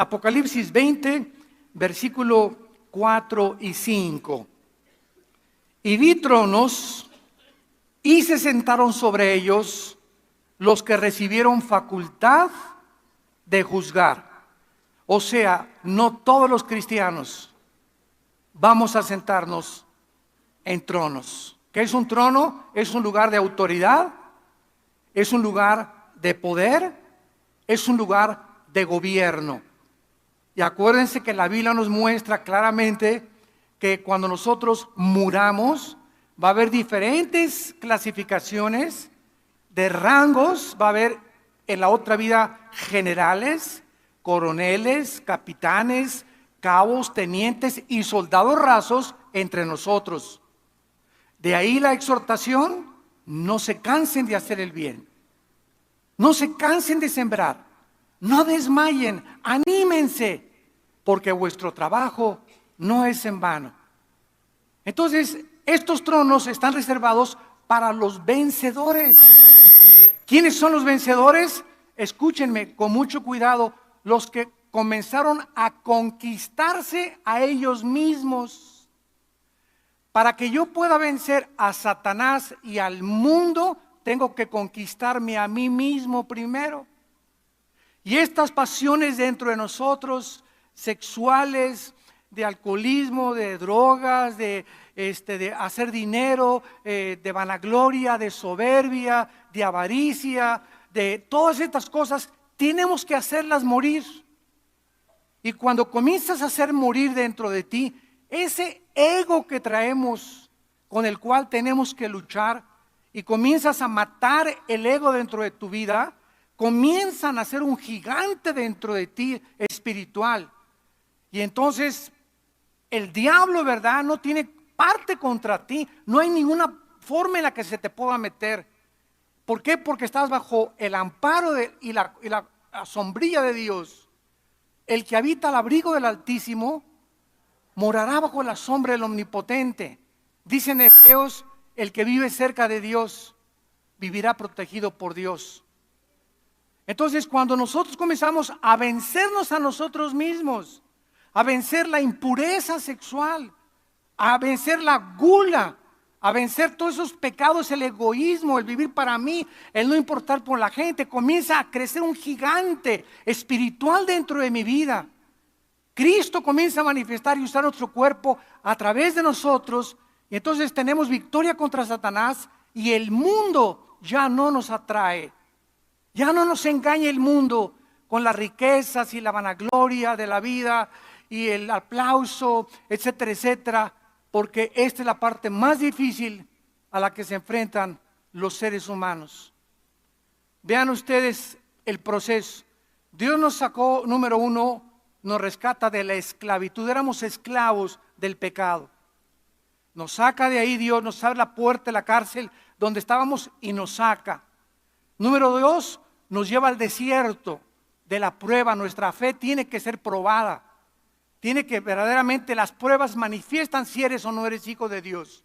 Apocalipsis 20, versículo 4 y 5. Y vi tronos, y se sentaron sobre ellos los que recibieron facultad de juzgar. O sea, no todos los cristianos vamos a sentarnos en tronos. ¿Qué es un trono? Es un lugar de autoridad, es un lugar de poder, es un lugar de gobierno. Y acuérdense que la Biblia nos muestra claramente que cuando nosotros muramos, va a haber diferentes clasificaciones de rangos. Va a haber en la otra vida generales, coroneles, capitanes, cabos, tenientes y soldados rasos entre nosotros. De ahí la exhortación: no se cansen de hacer el bien, no se cansen de sembrar, no desmayen, anímense, porque vuestro trabajo no es en vano. Entonces, estos tronos están reservados para los vencedores. ¿Quiénes son los vencedores? Escúchenme con mucho cuidado: los que comenzaron a conquistarse a ellos mismos. Para que yo pueda vencer a Satanás y al mundo, tengo que conquistarme a mí mismo primero. Y estas pasiones dentro de nosotros, sexuales, de alcoholismo, de drogas, de hacer dinero, de vanagloria, de soberbia, de avaricia, de todas estas cosas, tenemos que hacerlas morir. Y cuando comienzas a hacer morir dentro de ti ese ego que traemos, con el cual tenemos que luchar, y comienzas a matar el ego dentro de tu vida, comienzan a ser un gigante dentro de ti espiritual. Y entonces el diablo, ¿verdad?, no tiene parte contra ti. No hay ninguna forma en la que se te pueda meter. ¿Por qué? Porque estás bajo el amparo y la sombrilla de Dios. El que habita al abrigo del Altísimo morará bajo la sombra del Omnipotente. Dice en Efesios: el que vive cerca de Dios vivirá protegido por Dios. Entonces, cuando nosotros comenzamos a vencernos a nosotros mismos, a vencer la impureza sexual, a vencer la gula, a vencer todos esos pecados, el egoísmo, el vivir para mí, el no importar por la gente, comienza a crecer un gigante espiritual dentro de mi vida. Cristo comienza a manifestar y usar nuestro cuerpo a través de nosotros, y entonces tenemos victoria contra Satanás, y el mundo ya no nos atrae. Ya no nos engaña el mundo con las riquezas y la vanagloria de la vida y el aplauso, etcétera, etcétera, porque esta es la parte más difícil a la que se enfrentan los seres humanos. Vean ustedes el proceso. Dios nos sacó, número uno, nos rescata de la esclavitud. Éramos esclavos del pecado. Nos saca de ahí Dios, nos abre la puerta de la cárcel donde estábamos y nos saca. Número dos, nos lleva al desierto de la prueba. Nuestra fe tiene que ser probada. Tiene que verdaderamente, las pruebas manifiestan si eres o no eres hijo de Dios.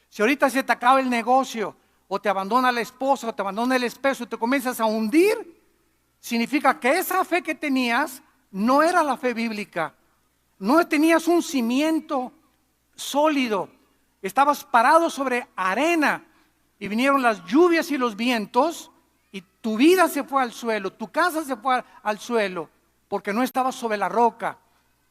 Si ahorita se te acaba el negocio, o te abandona la esposa, o te abandona el esposo, y te comienzas a hundir, significa que esa fe que tenías no era la fe bíblica. No tenías un cimiento sólido. Estabas parado sobre arena, y vinieron las lluvias y los vientos, y tu vida se fue al suelo, tu casa se fue al suelo, porque no estabas sobre la roca.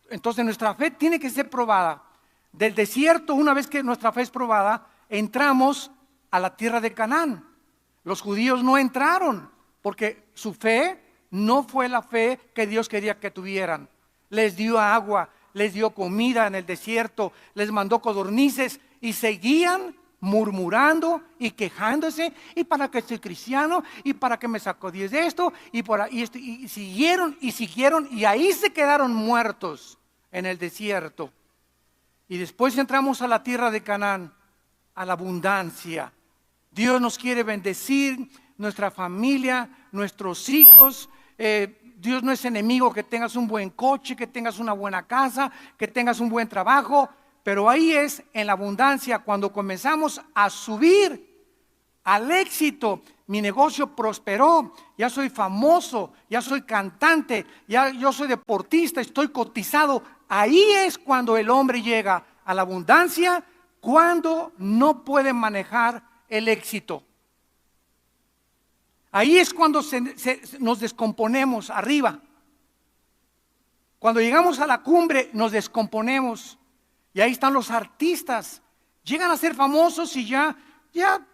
Entonces nuestra fe tiene que ser probada. Del desierto, una vez que nuestra fe es probada, entramos a la tierra de Canaán. Los judíos no entraron, porque su fe no fue la fe que Dios quería que tuvieran. Les dio agua, les dio comida en el desierto, les mandó codornices, y seguían murmurando y quejándose: y para que soy cristiano, y para que me sacó Dios de esto, y siguieron, y ahí se quedaron muertos en el desierto. Y después entramos a la tierra de Canaán, a la abundancia. Dios nos quiere bendecir, nuestra familia, nuestros hijos. Dios no es enemigo que tengas un buen coche, que tengas una buena casa, que tengas un buen trabajo. Pero ahí es en la abundancia cuando comenzamos a subir al éxito. Mi negocio prosperó, ya soy famoso, ya soy cantante, ya yo soy deportista, estoy cotizado. Ahí es cuando el hombre llega a la abundancia, cuando no puede manejar el éxito. Ahí es cuando nos descomponemos arriba. Cuando llegamos a la cumbre nos descomponemos. Y ahí están los artistas. Llegan a ser famosos y ya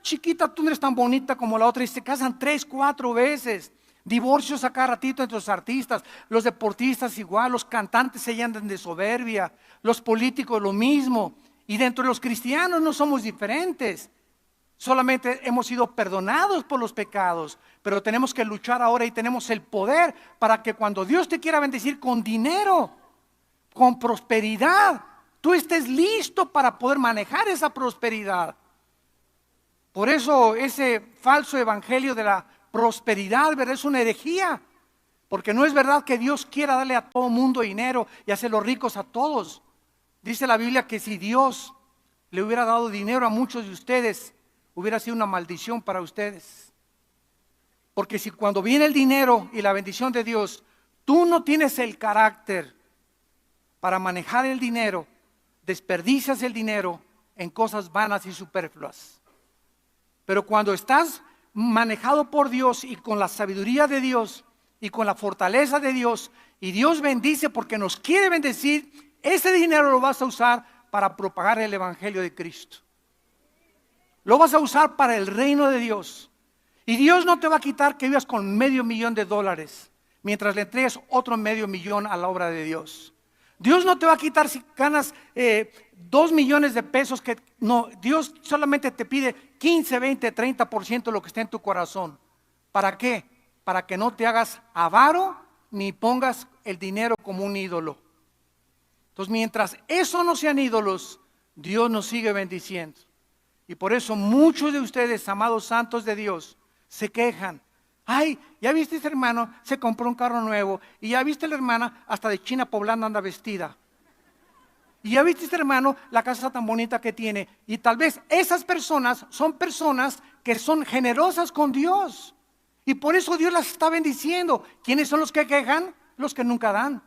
chiquita, tú no eres tan bonita como la otra. Y se casan 3, 4 veces. Divorcios a cada ratito entre los artistas. Los deportistas igual, los cantantes se llenan de soberbia. Los políticos lo mismo. Y dentro de los cristianos no somos diferentes. Solamente hemos sido perdonados por los pecados, pero tenemos que luchar ahora y tenemos el poder para que cuando Dios te quiera bendecir con dinero, con prosperidad, tú estés listo para poder manejar esa prosperidad. Por eso ese falso evangelio de la prosperidad, ¿verdad? Es una herejía, porque no es verdad que Dios quiera darle a todo mundo dinero y hacerlos ricos a todos. Dice la Biblia que si Dios le hubiera dado dinero a muchos de ustedes, hubiera sido una maldición para ustedes. Porque si cuando viene el dinero y la bendición de Dios, tú no tienes el carácter para manejar el dinero, desperdicias el dinero en cosas vanas y superfluas. Pero cuando estás manejado por Dios y con la sabiduría de Dios y con la fortaleza de Dios, y Dios bendice porque nos quiere bendecir, ese dinero lo vas a usar para propagar el evangelio de Cristo. Lo vas a usar para el reino de Dios. Y Dios no te va a quitar que vivas con $500,000 mientras le entregues otro $500,000 a la obra de Dios. Dios no te va a quitar si ganas 2 millones de pesos. No, Dios solamente te pide 15, 20, 30% de lo que está en tu corazón. ¿Para qué? Para que no te hagas avaro ni pongas el dinero como un ídolo. Entonces, mientras eso no sean ídolos, Dios nos sigue bendiciendo. Y por eso muchos de ustedes, amados santos de Dios, se quejan. Ay, ya viste ese hermano, se compró un carro nuevo. Y ya viste la hermana, hasta de China poblana anda vestida. Y ya viste ese hermano, la casa tan bonita que tiene. Y tal vez esas personas son personas que son generosas con Dios. Y por eso Dios las está bendiciendo. ¿Quiénes son los que quejan? Los que nunca dan.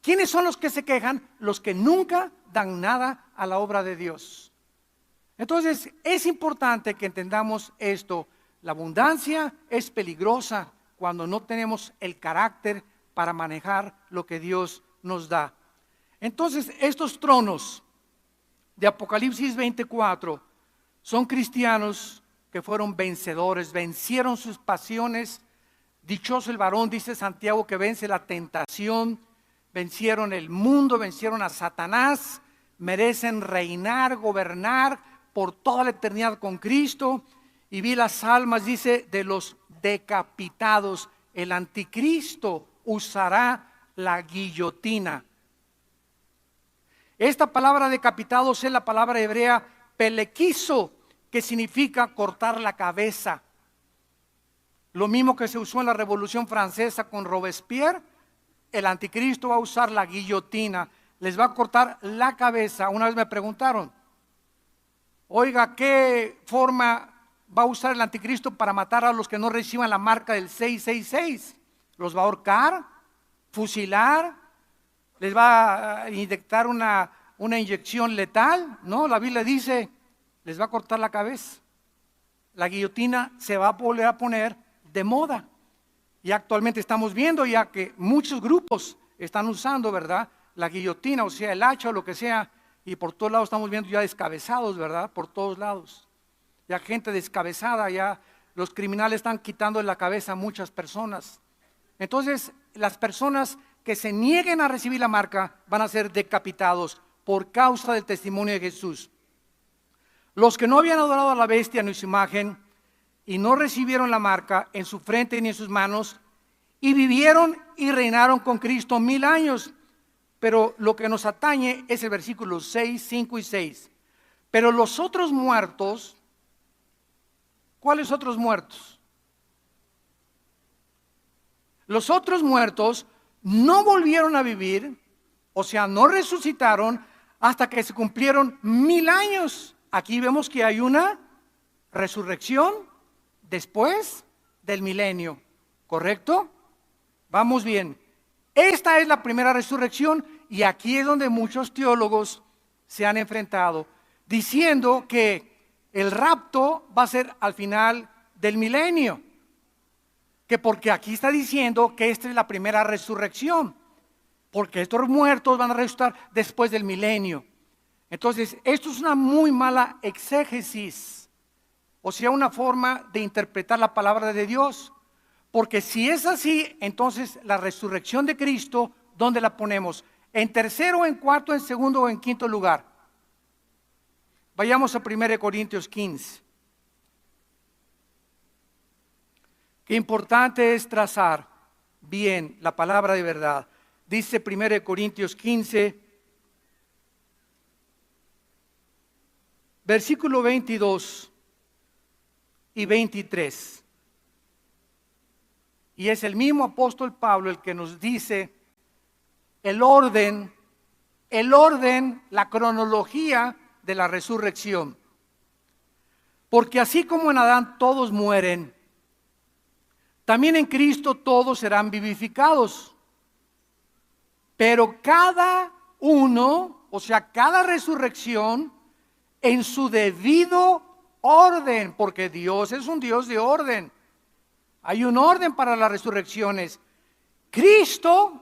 ¿Quiénes son los que se quejan? Los que nunca dan nada a la obra de Dios. Entonces es importante que entendamos esto. La abundancia es peligrosa cuando no tenemos el carácter para manejar lo que Dios nos da. Entonces estos tronos de Apocalipsis 24 son cristianos que fueron vencedores, vencieron sus pasiones. Dichoso el varón, dice Santiago, que vence la tentación, vencieron el mundo, vencieron a Satanás, merecen reinar, gobernar por toda la eternidad con Cristo. Y vi las almas, dice, de los decapitados. El anticristo usará la guillotina. Esta palabra decapitados es la palabra hebrea pelequizo, que significa cortar la cabeza. Lo mismo que se usó en la Revolución Francesa con Robespierre. El anticristo va a usar la guillotina, les va a cortar la cabeza. Una vez me preguntaron, oiga, ¿qué forma va a usar el anticristo para matar a los que no reciban la marca del 666? ¿Los va a ahorcar? ¿Fusilar? ¿Les va a inyectar una inyección letal? No, la Biblia dice, les va a cortar la cabeza. La guillotina se va a volver a poner de moda. Y actualmente estamos viendo ya que muchos grupos están usando, ¿verdad?, la guillotina, o sea, el hacha o lo que sea. Y por todos lados estamos viendo ya descabezados, ¿verdad? Por todos lados. Ya gente descabezada, ya los criminales están quitando la cabeza a muchas personas. Entonces, las personas que se nieguen a recibir la marca van a ser decapitados por causa del testimonio de Jesús. Los que no habían adorado a la bestia ni su imagen y no recibieron la marca en su frente ni en sus manos y vivieron y reinaron con Cristo 1000 años. Pero lo que nos atañe es el versículo 6, 5 y 6. Pero los otros muertos, ¿cuáles otros muertos? Los otros muertos no volvieron a vivir, o sea, no resucitaron hasta que se cumplieron 1000 años. Aquí vemos que hay una resurrección después del milenio, ¿correcto? Vamos bien. Esta es la primera resurrección y aquí es donde muchos teólogos se han enfrentado, diciendo que el rapto va a ser al final del milenio, que porque aquí está diciendo que esta es la primera resurrección, porque estos muertos van a resucitar después del milenio. Entonces, esto es una muy mala exégesis, o sea, una forma de interpretar la palabra de Dios. Porque si es así, entonces la resurrección de Cristo, ¿dónde la ponemos? ¿En tercero, en cuarto, en segundo o en quinto lugar? Vayamos a 1 Corintios 15. Qué importante es trazar bien la palabra de verdad. Dice 1 Corintios 15, versículo 22 y 23. Y es el mismo apóstol Pablo el que nos dice el orden, la cronología de la resurrección. Porque así como en Adán todos mueren, también en Cristo todos serán vivificados. Pero cada uno, o sea, cada resurrección en su debido orden, porque Dios es un Dios de orden. Hay un orden para las resurrecciones. Cristo,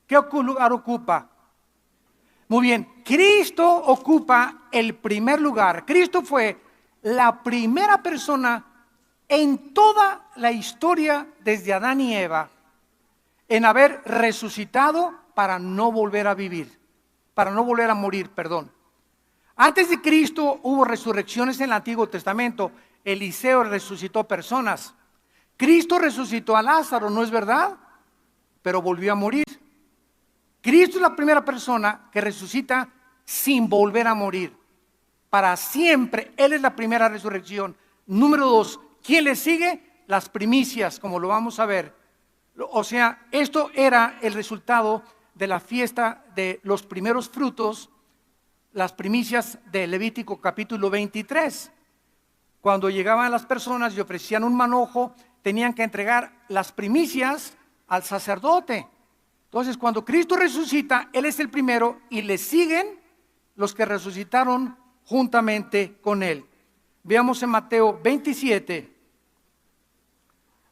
¿qué lugar ocupa? Muy bien, Cristo ocupa el primer lugar. Cristo fue la primera persona en toda la historia desde Adán y Eva en haber resucitado para no volver a vivir, para no volver a morir, perdón. Antes de Cristo hubo resurrecciones en el Antiguo Testamento. Eliseo resucitó personas. Cristo resucitó a Lázaro, ¿no es verdad? Pero volvió a morir. Cristo es la primera persona que resucita sin volver a morir. Para siempre, Él es la primera resurrección. Número 2, ¿quién le sigue? Las primicias, como lo vamos a ver. O sea, esto era el resultado de la fiesta de los primeros frutos, las primicias de Levítico capítulo 23. Cuando llegaban las personas y ofrecían un manojo, tenían que entregar las primicias al sacerdote. Entonces, cuando Cristo resucita, Él es el primero y le siguen los que resucitaron juntamente con Él. Veamos en Mateo 27.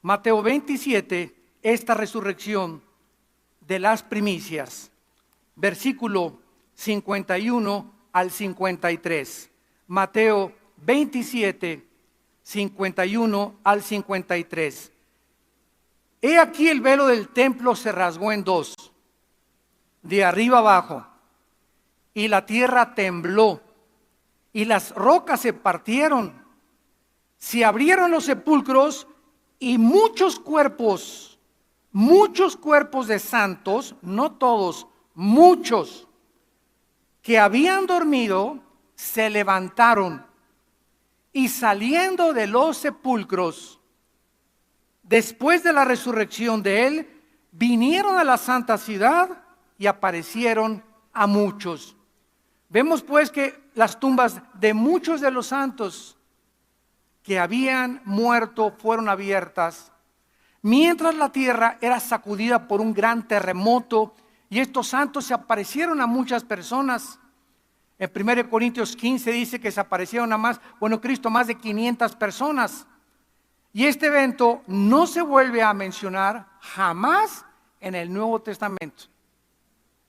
Mateo 27, esta resurrección de las primicias. Versículo 51 al 53. Mateo 27, 51 al 53. He aquí el velo del templo se rasgó en dos, de arriba abajo, y la tierra tembló, y las rocas se partieron, se abrieron los sepulcros, y muchos cuerpos de santos, no todos, muchos, que habían dormido, se levantaron, y saliendo de los sepulcros, después de la resurrección de Él, vinieron a la santa ciudad y aparecieron a muchos. Vemos pues que las tumbas de muchos de los santos que habían muerto fueron abiertas, mientras la tierra era sacudida por un gran terremoto, y estos santos se aparecieron a muchas personas. En 1 Corintios 15 dice que se aparecieron a más de 500 personas. Y este evento no se vuelve a mencionar jamás en el Nuevo Testamento.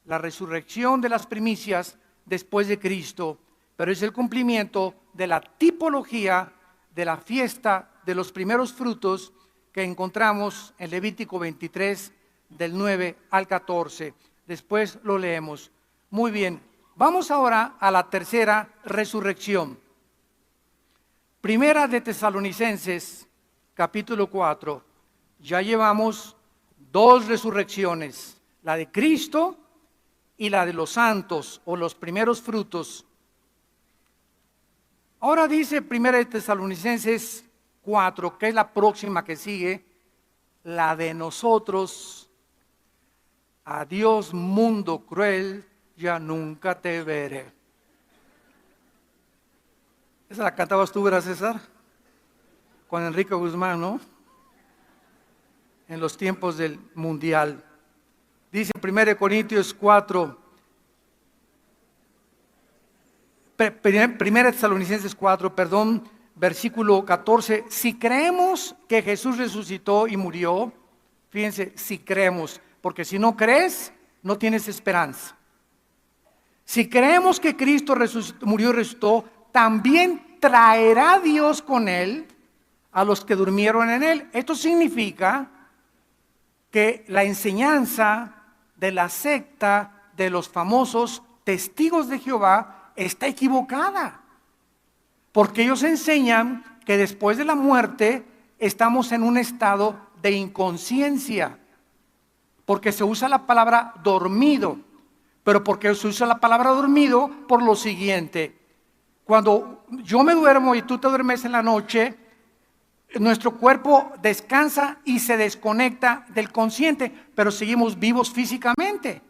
La resurrección de las primicias después de Cristo, pero es el cumplimiento de la tipología de la fiesta de los primeros frutos que encontramos en Levítico 23, del 9 al 14. Después lo leemos. Muy bien, vamos ahora a la tercera resurrección. Primera de Tesalonicenses, capítulo 4. Ya llevamos dos resurrecciones, la de Cristo y la de los santos o los primeros frutos. Ahora dice Primera de Tesalonicenses 4, que es la próxima que sigue, la de nosotros. Adiós mundo cruel, ya nunca te veré. Esa la cantabas tú, ¿verdad, César? Con Enrique Guzmán, ¿no? En los tiempos del mundial. Dice 1 Corintios 4, 1 Tesalonicenses 4, versículo 14. Si creemos que Jesús resucitó y murió, fíjense, si creemos, porque si no crees, no tienes esperanza. Si creemos que Cristo murió y resucitó, también traerá Dios con Él a los que durmieron en Él. Esto significa que la enseñanza de la secta de los famosos testigos de Jehová está equivocada. Porque ellos enseñan que después de la muerte estamos en un estado de inconsciencia. Porque se usa la palabra dormido. Pero porque se usa la palabra dormido por lo siguiente. Cuando yo me duermo y tú te duermes en la noche, nuestro cuerpo descansa y se desconecta del consciente, pero seguimos vivos físicamente.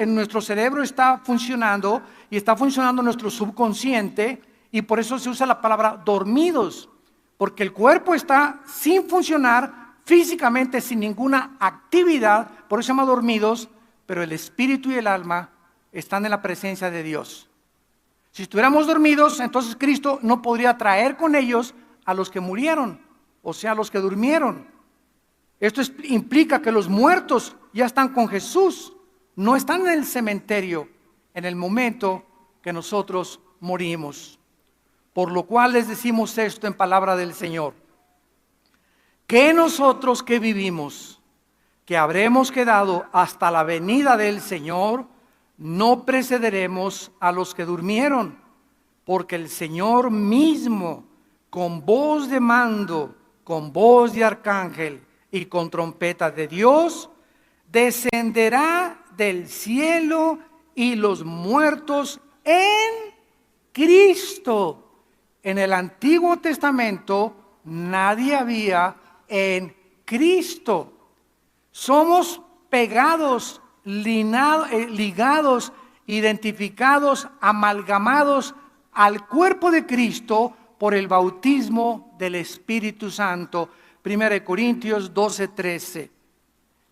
Nuestro cerebro está funcionando y está funcionando nuestro subconsciente, y por eso se usa la palabra dormidos, porque el cuerpo está sin funcionar físicamente, sin ninguna actividad, por eso se llama dormidos, pero el espíritu y el alma están en la presencia de Dios. Si estuviéramos dormidos, entonces Cristo no podría traer con ellos a los que murieron, o sea, a los que durmieron. Esto implica que los muertos ya están con Jesús, no están en el cementerio en el momento que nosotros morimos. Por lo cual les decimos esto en palabra del Señor: que nosotros que vivimos, que habremos quedado hasta la venida del Señor, no precederemos a los que durmieron, porque el Señor mismo, con voz de mando, con voz de arcángel y con trompeta de Dios, descenderá del cielo, y los muertos en Cristo. En el Antiguo Testamento nadie había en Cristo. Somos pegados, ligados, identificados, amalgamados al cuerpo de Cristo por el bautismo del Espíritu Santo. 1 Corintios 12:13.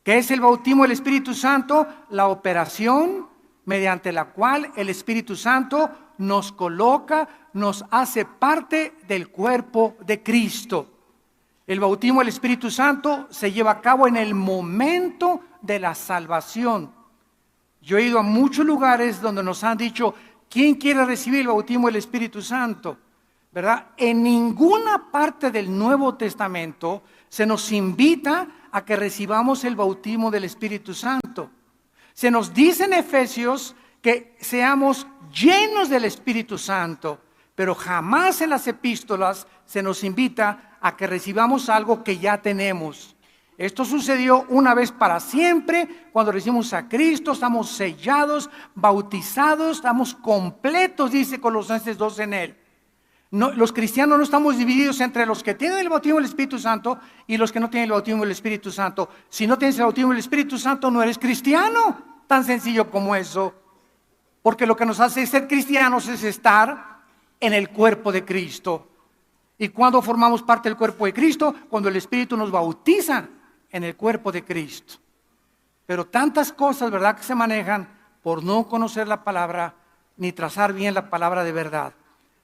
¿Qué es el bautismo del Espíritu Santo? La operación mediante la cual el Espíritu Santo nos coloca, nos hace parte del cuerpo de Cristo. El bautismo del Espíritu Santo se lleva a cabo en el momento de la salvación. Yo he ido a muchos lugares donde nos han dicho: ¿quién quiere recibir el bautismo del Espíritu Santo? ¿Verdad? En ninguna parte del Nuevo Testamento se nos invita a que recibamos el bautismo del Espíritu Santo. Se nos dice en Efesios que seamos llenos del Espíritu Santo, pero jamás en las epístolas se nos invita a que recibamos algo que ya tenemos. Esto sucedió una vez para siempre, cuando recibimos a Cristo, estamos sellados, bautizados, estamos completos, dice Colosenses 2 en Él. No, los cristianos no estamos divididos entre los que tienen el bautismo del Espíritu Santo y los que no tienen el bautismo del Espíritu Santo. Si no tienes el bautismo del Espíritu Santo, no eres cristiano. Tan sencillo como eso. Porque lo que nos hace ser cristianos es estar en el cuerpo de Cristo. ¿Y cuando formamos parte del cuerpo de Cristo? Cuando el Espíritu nos bautiza en el cuerpo de Cristo. Pero tantas cosas, ¿verdad?, que se manejan por no conocer la palabra ni trazar bien la palabra de verdad.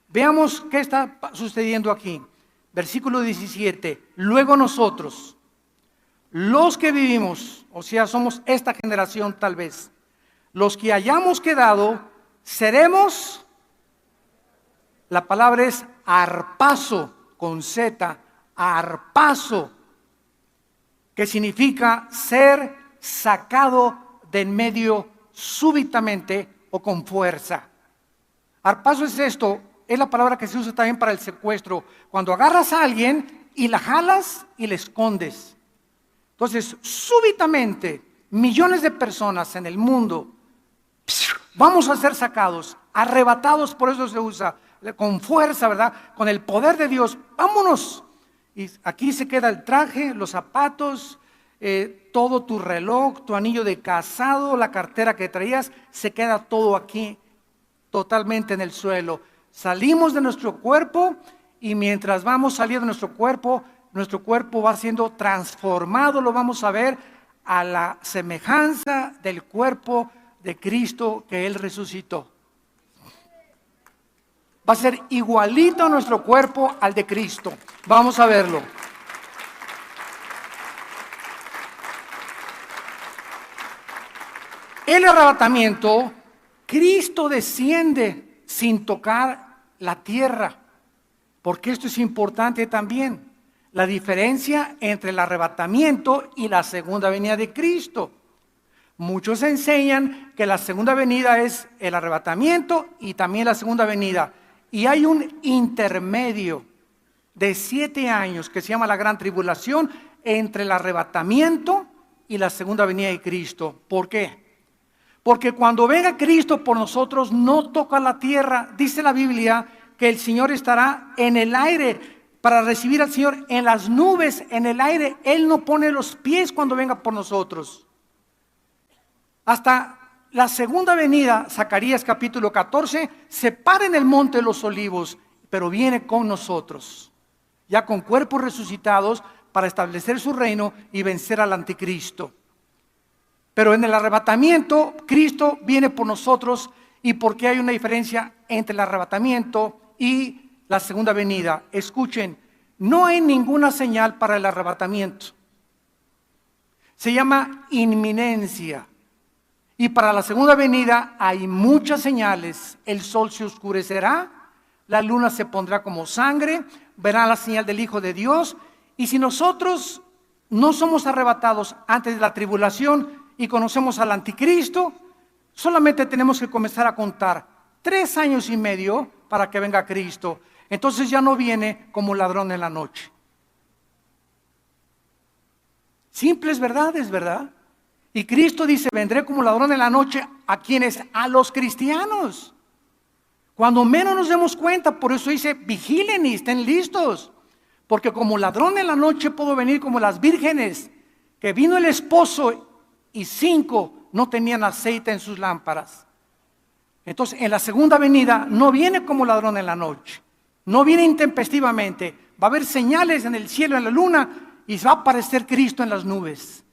Veamos qué está sucediendo aquí. Versículo 17. Luego nosotros, los que vivimos, o sea, somos esta generación tal vez, los que hayamos quedado, seremos, la palabra es arpazo, con Z, arpazo, que significa ser sacado de en medio súbitamente o con fuerza. Arpazo es esto, es la palabra que se usa también para el secuestro, cuando agarras a alguien y la jalas y la escondes. Entonces, súbitamente, millones de personas en el mundo vamos a ser sacados, arrebatados, por eso se usa, con fuerza, ¿verdad? Con el poder de Dios, vámonos. Y aquí se queda el traje, los zapatos, todo tu reloj, tu anillo de casado, la cartera que traías, se queda todo aquí, totalmente en el suelo. Salimos de nuestro cuerpo y mientras vamos saliendo de nuestro cuerpo va siendo transformado, lo vamos a ver, a la semejanza del cuerpo de Cristo que Él resucitó. Va a ser igualito nuestro cuerpo al de Cristo. Vamos a verlo. El arrebatamiento, Cristo desciende sin tocar la tierra, porque esto es importante también, la diferencia entre el arrebatamiento y la segunda venida de Cristo. Muchos enseñan que la segunda venida es el arrebatamiento y también la segunda venida, y hay un intermedio de 7 años que se llama la gran tribulación entre el arrebatamiento y la segunda venida de Cristo. ¿Por qué? Porque cuando venga Cristo por nosotros no toca la tierra. Dice la Biblia que el Señor estará en el aire para recibir al Señor en las nubes, en el aire. Él no pone los pies cuando venga por nosotros. Hasta la segunda venida, Zacarías capítulo 14, se para en el monte de los olivos, pero viene con nosotros, ya con cuerpos resucitados para establecer su reino y vencer al anticristo. Pero en el arrebatamiento, Cristo viene por nosotros. ¿Y por qué hay una diferencia entre el arrebatamiento y la segunda venida? Escuchen, no hay ninguna señal para el arrebatamiento. Se llama inminencia. Y para la segunda venida hay muchas señales. El sol se oscurecerá, la luna se pondrá como sangre, verán la señal del Hijo de Dios. Y si nosotros no somos arrebatados antes de la tribulación y conocemos al anticristo, solamente tenemos que comenzar a contar 3 años y medio para que venga Cristo. Entonces ya no viene como ladrón en la noche. Simples verdades, ¿verdad? Y Cristo dice, vendré como ladrón en la noche. ¿A quiénes? A los cristianos. Cuando menos nos demos cuenta, por eso dice, vigilen y estén listos. Porque como ladrón en la noche puedo venir como las vírgenes, que vino el esposo y 5 no tenían aceite en sus lámparas. Entonces, en la segunda venida no viene como ladrón en la noche, no viene intempestivamente. Va a haber señales en el cielo, en la luna, y va a aparecer Cristo en las nubes.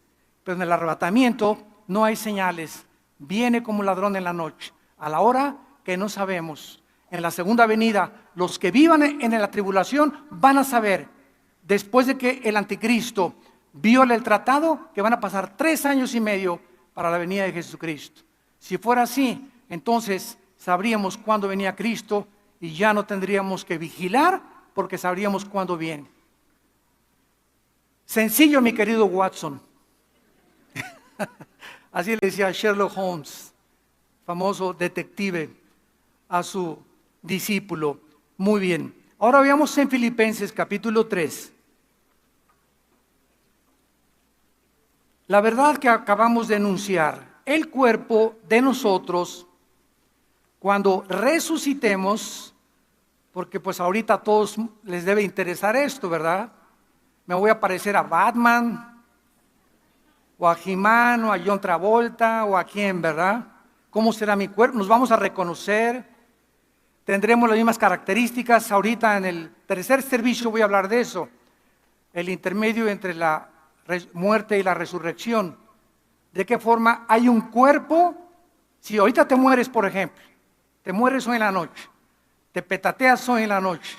Pero en el arrebatamiento no hay señales, viene como ladrón en la noche, a la hora que no sabemos. En la segunda venida, los que vivan en la tribulación van a saber, después de que el anticristo viola el tratado, que van a pasar 3 años y medio para la venida de Jesucristo. Si fuera así, entonces sabríamos cuándo venía Cristo y ya no tendríamos que vigilar porque sabríamos cuándo viene. Sencillo, mi querido Watson. Así le decía Sherlock Holmes, famoso detective, a su discípulo. Muy bien. Ahora veamos en Filipenses capítulo 3. La verdad que acabamos de enunciar, el cuerpo de nosotros, cuando resucitemos, porque pues ahorita a todos les debe interesar esto, ¿verdad? Me voy a parecer a Batman, o a He-Man, o a John Travolta, o a quién, ¿verdad? ¿Cómo será mi cuerpo? Nos vamos a reconocer, tendremos las mismas características. Ahorita en el tercer servicio voy a hablar de eso, el intermedio entre la muerte y la resurrección. ¿De qué forma hay un cuerpo? Si ahorita te mueres, por ejemplo, te mueres hoy en la noche, te petateas hoy en la noche,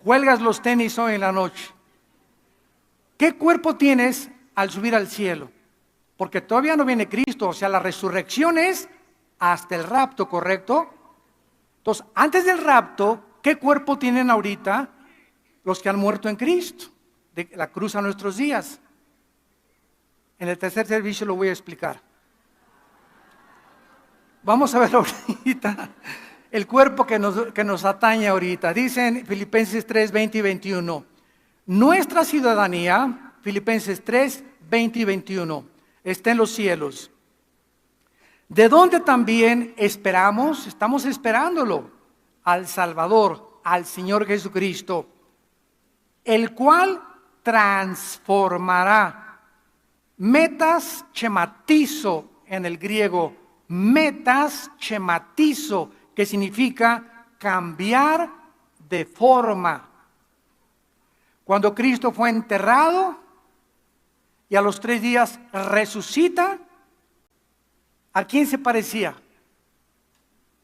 cuelgas los tenis hoy en la noche, ¿qué cuerpo tienes al subir al cielo? Porque todavía no viene Cristo, o sea, la resurrección es hasta el rapto, ¿correcto? Entonces, antes del rapto, ¿qué cuerpo tienen ahorita los que han muerto en Cristo? De la cruz a nuestros días. En el tercer servicio lo voy a explicar. Vamos a ver ahorita el cuerpo que nos atañe ahorita. Dice en Filipenses 3, 20 y 21. Nuestra ciudadanía, Filipenses 3, 20 y 21, está en los cielos. De donde también estamos esperándolo, al Salvador, al Señor Jesucristo, el cual transformará, metas chematizo en el griego, metas chematizo, que significa cambiar de forma. Cuando Cristo fue enterrado y a los 3 días resucita, ¿a quién se parecía?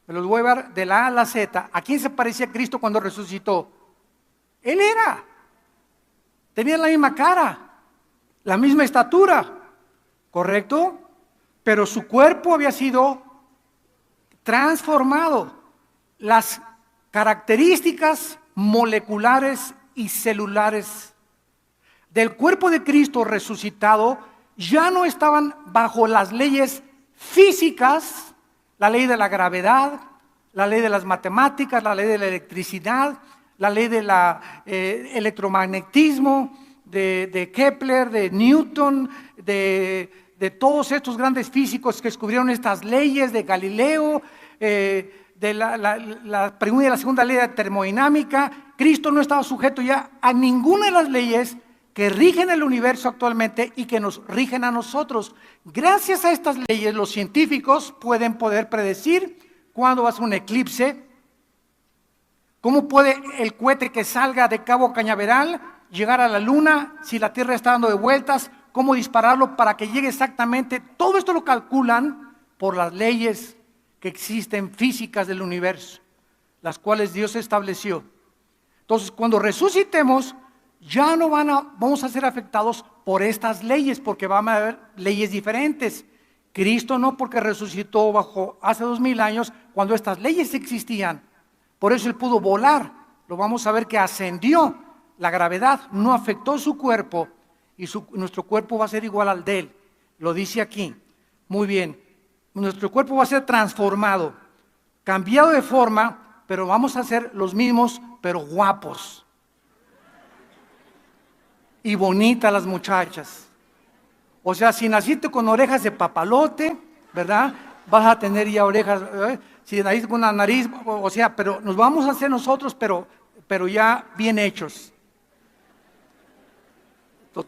Me los voy a ver de la A a la Z. ¿A quién se parecía Cristo cuando resucitó? Él era. Tenía la misma cara, la misma estatura, ¿correcto? Pero su cuerpo había sido transformado. Las características moleculares y celulares del cuerpo de Cristo resucitado ya no estaban bajo las leyes físicas, la ley de la gravedad, la ley de las matemáticas, la ley de la electricidad, la ley del electromagnetismo, de Kepler, de Newton, de todos estos grandes físicos que descubrieron estas leyes, de Galileo, de la primera y la segunda ley de termodinámica. Cristo no estaba sujeto ya a ninguna de las leyes que rigen el universo actualmente y que nos rigen a nosotros. Gracias a estas leyes, los científicos pueden predecir cuándo va a ser un eclipse, cómo puede el cohete que salga de Cabo Cañaveral llegar a la luna, si la Tierra está dando de vueltas, cómo dispararlo para que llegue exactamente. Todo esto lo calculan por las leyes que existen físicas del universo, las cuales Dios estableció. Entonces, cuando resucitemos, ya no vamos a ser afectados por estas leyes, porque van a haber leyes diferentes. Cristo no, porque resucitó hace 2000 años, cuando estas leyes existían. Por eso Él pudo volar. Lo vamos a ver que ascendió. La gravedad no afectó su cuerpo y nuestro cuerpo va a ser igual al de Él. Lo dice aquí. Muy bien. Nuestro cuerpo va a ser transformado, cambiado de forma, pero vamos a ser los mismos, pero guapos. Y bonitas las muchachas. O sea, si naciste con orejas de papalote, ¿verdad? Vas a tener ya orejas, si naciste con una nariz, o sea, pero nos vamos a hacer nosotros, pero ya bien hechos.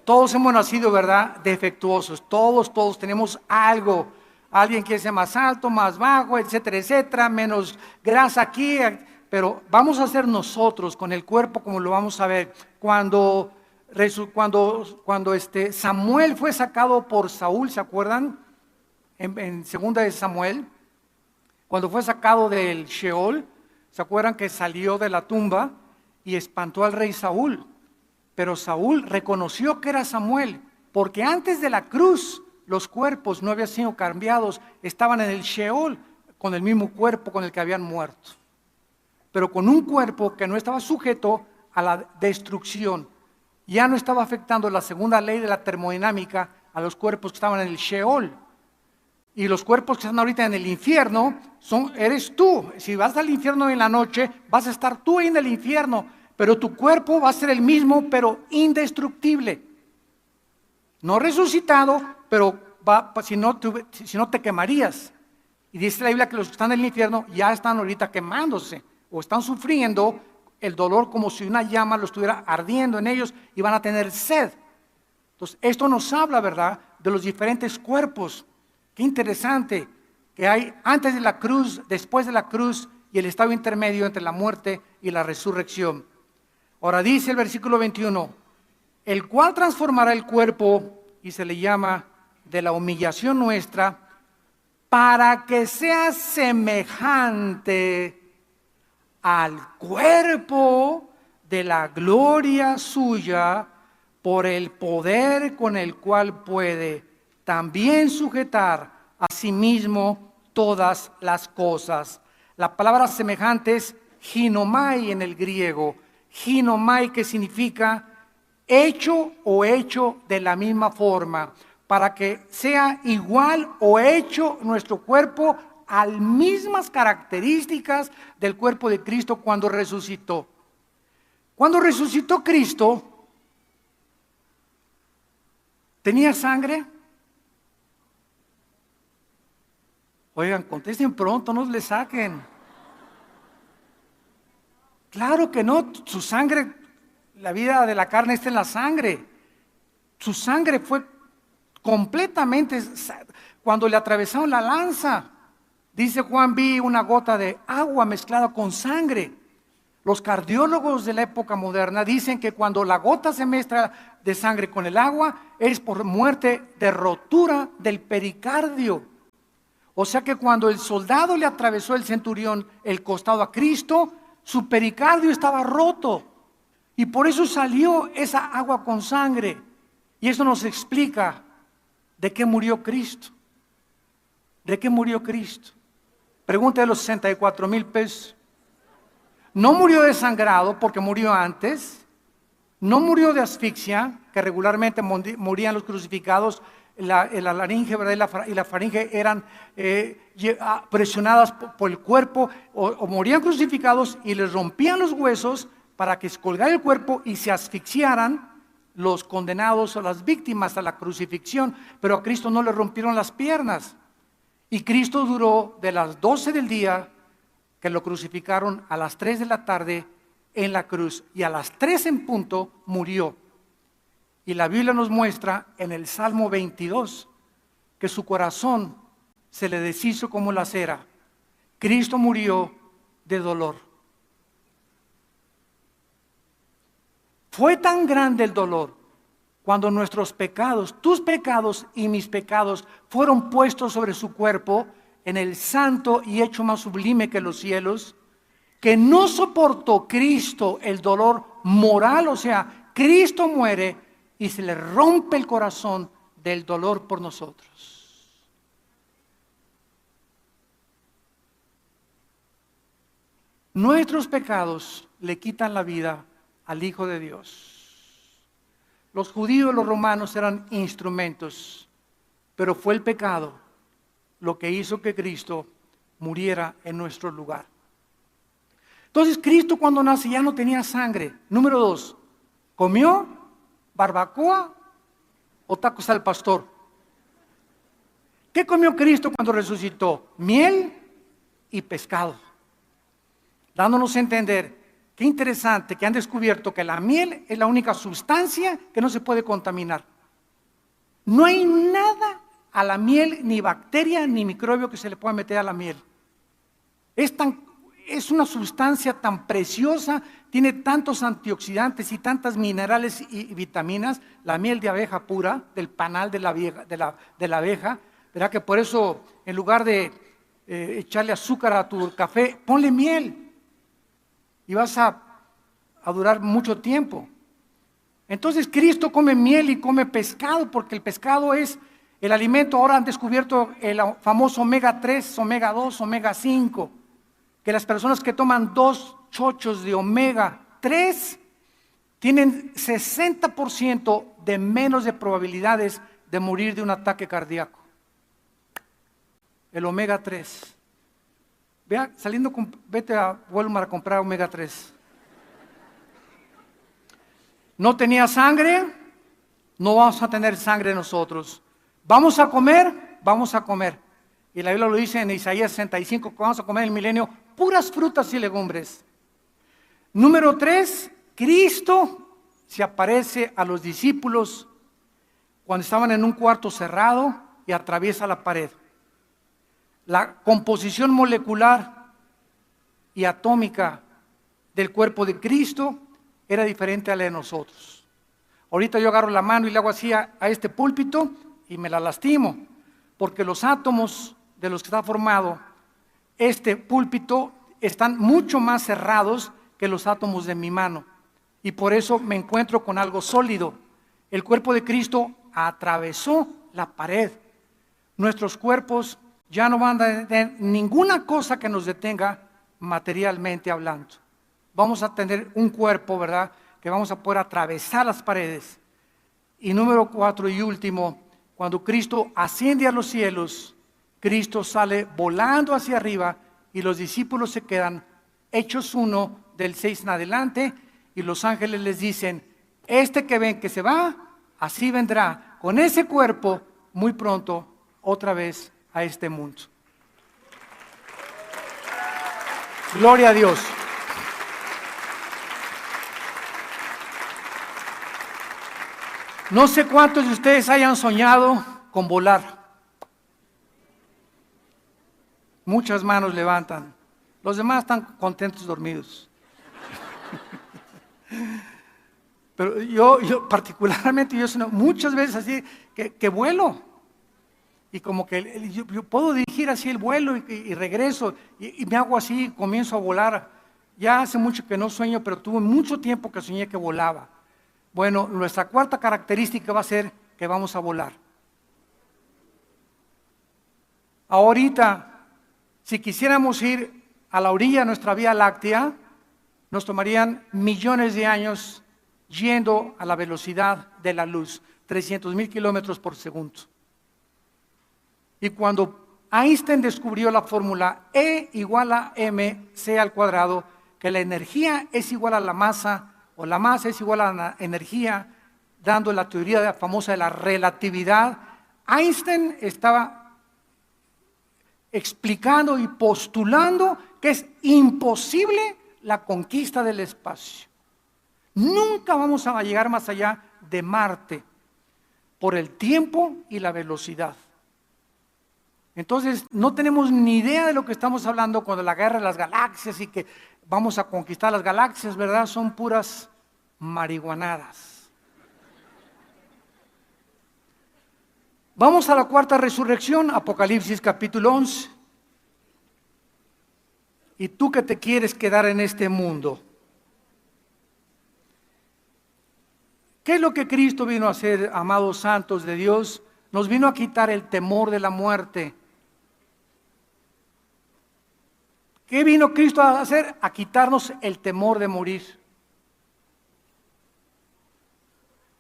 Todos hemos nacido, ¿verdad? Defectuosos. Todos tenemos algo. Alguien quiere ser más alto, más bajo, etcétera, etcétera, menos grasa aquí. Pero vamos a ser nosotros con el cuerpo como lo vamos a ver. Cuando Samuel fue sacado por Saúl, ¿se acuerdan? En segunda de Samuel, cuando fue sacado del Sheol, ¿se acuerdan que salió de la tumba y espantó al rey Saúl? Pero Saúl reconoció que era Samuel, porque antes de la cruz los cuerpos no habían sido cambiados, estaban en el Sheol con el mismo cuerpo con el que habían muerto, pero con un cuerpo que no estaba sujeto a la destrucción. Ya no estaba afectando la segunda ley de la termodinámica a los cuerpos que estaban en el Sheol. Y los cuerpos que están ahorita en el infierno eres tú. Si vas al infierno en la noche, vas a estar tú en el infierno, pero tu cuerpo va a ser el mismo, pero indestructible. No resucitado, pero si no te quemarías. Y dice la Biblia que los que están en el infierno ya están ahorita quemándose o están sufriendo el dolor como si una llama lo estuviera ardiendo en ellos y van a tener sed. Entonces, esto nos habla, ¿verdad?, de los diferentes cuerpos. Qué interesante que hay antes de la cruz, después de la cruz y el estado intermedio entre la muerte y la resurrección. Ahora dice el versículo 21, el cual transformará el cuerpo, y se le llama de la humillación nuestra, para que sea semejante al cuerpo de la gloria suya, por el poder con el cual puede también sujetar a sí mismo todas las cosas. La palabra semejante es ginomai en el griego, ginomai, que significa hecho o hecho de la misma forma, para que sea igual o hecho nuestro cuerpo a las mismas características del cuerpo de Cristo cuando resucitó. Cuando resucitó Cristo, ¿tenía sangre? Oigan, contesten pronto, no le saquen. Claro que no, su sangre, la vida de la carne está en la sangre. Su sangre fue completamente, cuando le atravesaron la lanza, Dice Juan, vi una gota de agua mezclada con sangre. Los cardiólogos de la época moderna dicen que cuando la gota se mezcla de sangre con el agua es por muerte de rotura del pericardio. O sea que cuando el soldado le atravesó el centurión el costado a Cristo, su pericardio estaba roto. Y por eso salió esa agua con sangre. Y eso nos explica de qué murió Cristo. ¿De qué murió Cristo? Pregunta de los 64,000 pesos. No murió desangrado porque murió antes. No murió de asfixia, que regularmente morían los crucificados. La laringe, ¿verdad? y la faringe eran presionadas por el cuerpo o morían crucificados y les rompían los huesos para que se colgara el cuerpo y se asfixiaran los condenados o las víctimas a la crucifixión. Pero a Cristo no le rompieron las piernas. Y Cristo duró de las 12 del día, que lo crucificaron, a las 3 de la tarde en la cruz. Y a las 3 en punto murió. Y la Biblia nos muestra en el Salmo 22 que su corazón se le deshizo como la cera. Cristo murió de dolor. Fue tan grande el dolor cuando nuestros pecados, tus pecados y mis pecados, fueron puestos sobre su cuerpo en el santo y hecho más sublime que los cielos, que no soportó Cristo el dolor moral. O sea, Cristo muere y se le rompe el corazón del dolor por nosotros. Nuestros pecados le quitan la vida al Hijo de Dios. Los judíos y los romanos eran instrumentos, pero fue el pecado lo que hizo que Cristo muriera en nuestro lugar. Entonces Cristo cuando nace ya no tenía sangre. Número 2, ¿comió barbacoa o tacos al pastor? ¿Qué comió Cristo cuando resucitó? Miel y pescado. Dándonos a entender, qué interesante que han descubierto que la miel es la única sustancia que no se puede contaminar. No hay nada a la miel, ni bacteria, ni microbio que se le pueda meter a la miel. Es una sustancia tan preciosa, tiene tantos antioxidantes y tantas minerales y vitaminas, la miel de abeja pura, del panal de la abeja, ¿verdad? Que por eso, en lugar de echarle azúcar a tu café, ponle miel y vas a durar mucho tiempo. Entonces Cristo come miel y come pescado, porque el pescado es el alimento. Ahora han descubierto el famoso omega 3, omega 2, omega 5, que las personas que toman 2 chochos de omega 3 tienen 60% de menos de probabilidades de morir de un ataque cardíaco. El omega 3. Vea, vete a Walmart a comprar omega 3. No tenía sangre, no vamos a tener sangre nosotros. ¿Vamos a comer? Vamos a comer. Y la Biblia lo dice en Isaías 65, que vamos a comer en el milenio puras frutas y legumbres. Número 3, Cristo se aparece a los discípulos cuando estaban en un cuarto cerrado y atraviesa la pared. La composición molecular y atómica del cuerpo de Cristo era diferente a la de nosotros. Ahorita yo agarro la mano y le hago así a este púlpito y me la lastimo, porque los átomos de los que está formado este púlpito están mucho más cerrados que los átomos de mi mano, y por eso me encuentro con algo sólido. El cuerpo de Cristo atravesó la pared. Nuestros cuerpos ya no van a tener ninguna cosa que nos detenga materialmente hablando. Vamos a tener un cuerpo, ¿verdad?, que vamos a poder atravesar las paredes. Y número 4 y último, cuando Cristo asciende a los cielos, Cristo sale volando hacia arriba y los discípulos se quedan. Hechos 1 del 6 en adelante, y los ángeles les dicen: este que ven que se va, así vendrá con ese cuerpo muy pronto otra vez a este mundo. Gloria a Dios. No sé cuántos de ustedes hayan soñado con volar. Muchas manos levantan. Los demás están contentos dormidos. Pero yo particularmente, muchas veces así que vuelo. Y como que yo puedo dirigir así el vuelo y regreso. Y me hago así, comienzo a volar. Ya hace mucho que no sueño, pero tuve mucho tiempo que soñé que volaba. Bueno, nuestra cuarta característica va a ser que vamos a volar. Ahorita, si quisiéramos ir a la orilla de nuestra Vía Láctea, nos tomarían millones de años yendo a la velocidad de la luz, 300,000 kilómetros por segundo. Y cuando Einstein descubrió la fórmula E igual a mc al cuadrado, que la energía es igual a la masa, o la masa es igual a la energía, dando la teoría famosa de la relatividad, Einstein estaba explicando y postulando que es imposible la conquista del espacio. Nunca vamos a llegar más allá de Marte por el tiempo y la velocidad. Entonces, no tenemos ni idea de lo que estamos hablando con la guerra de las galaxias y que vamos a conquistar las galaxias, ¿verdad? Son puras marihuanadas. Vamos a la cuarta resurrección, Apocalipsis capítulo 11. ¿Y tú que te quieres quedar en este mundo? ¿Qué es lo que Cristo vino a hacer, amados santos de Dios? Nos vino a quitar el temor de la muerte. ¿Qué vino Cristo a hacer? A quitarnos el temor de morir.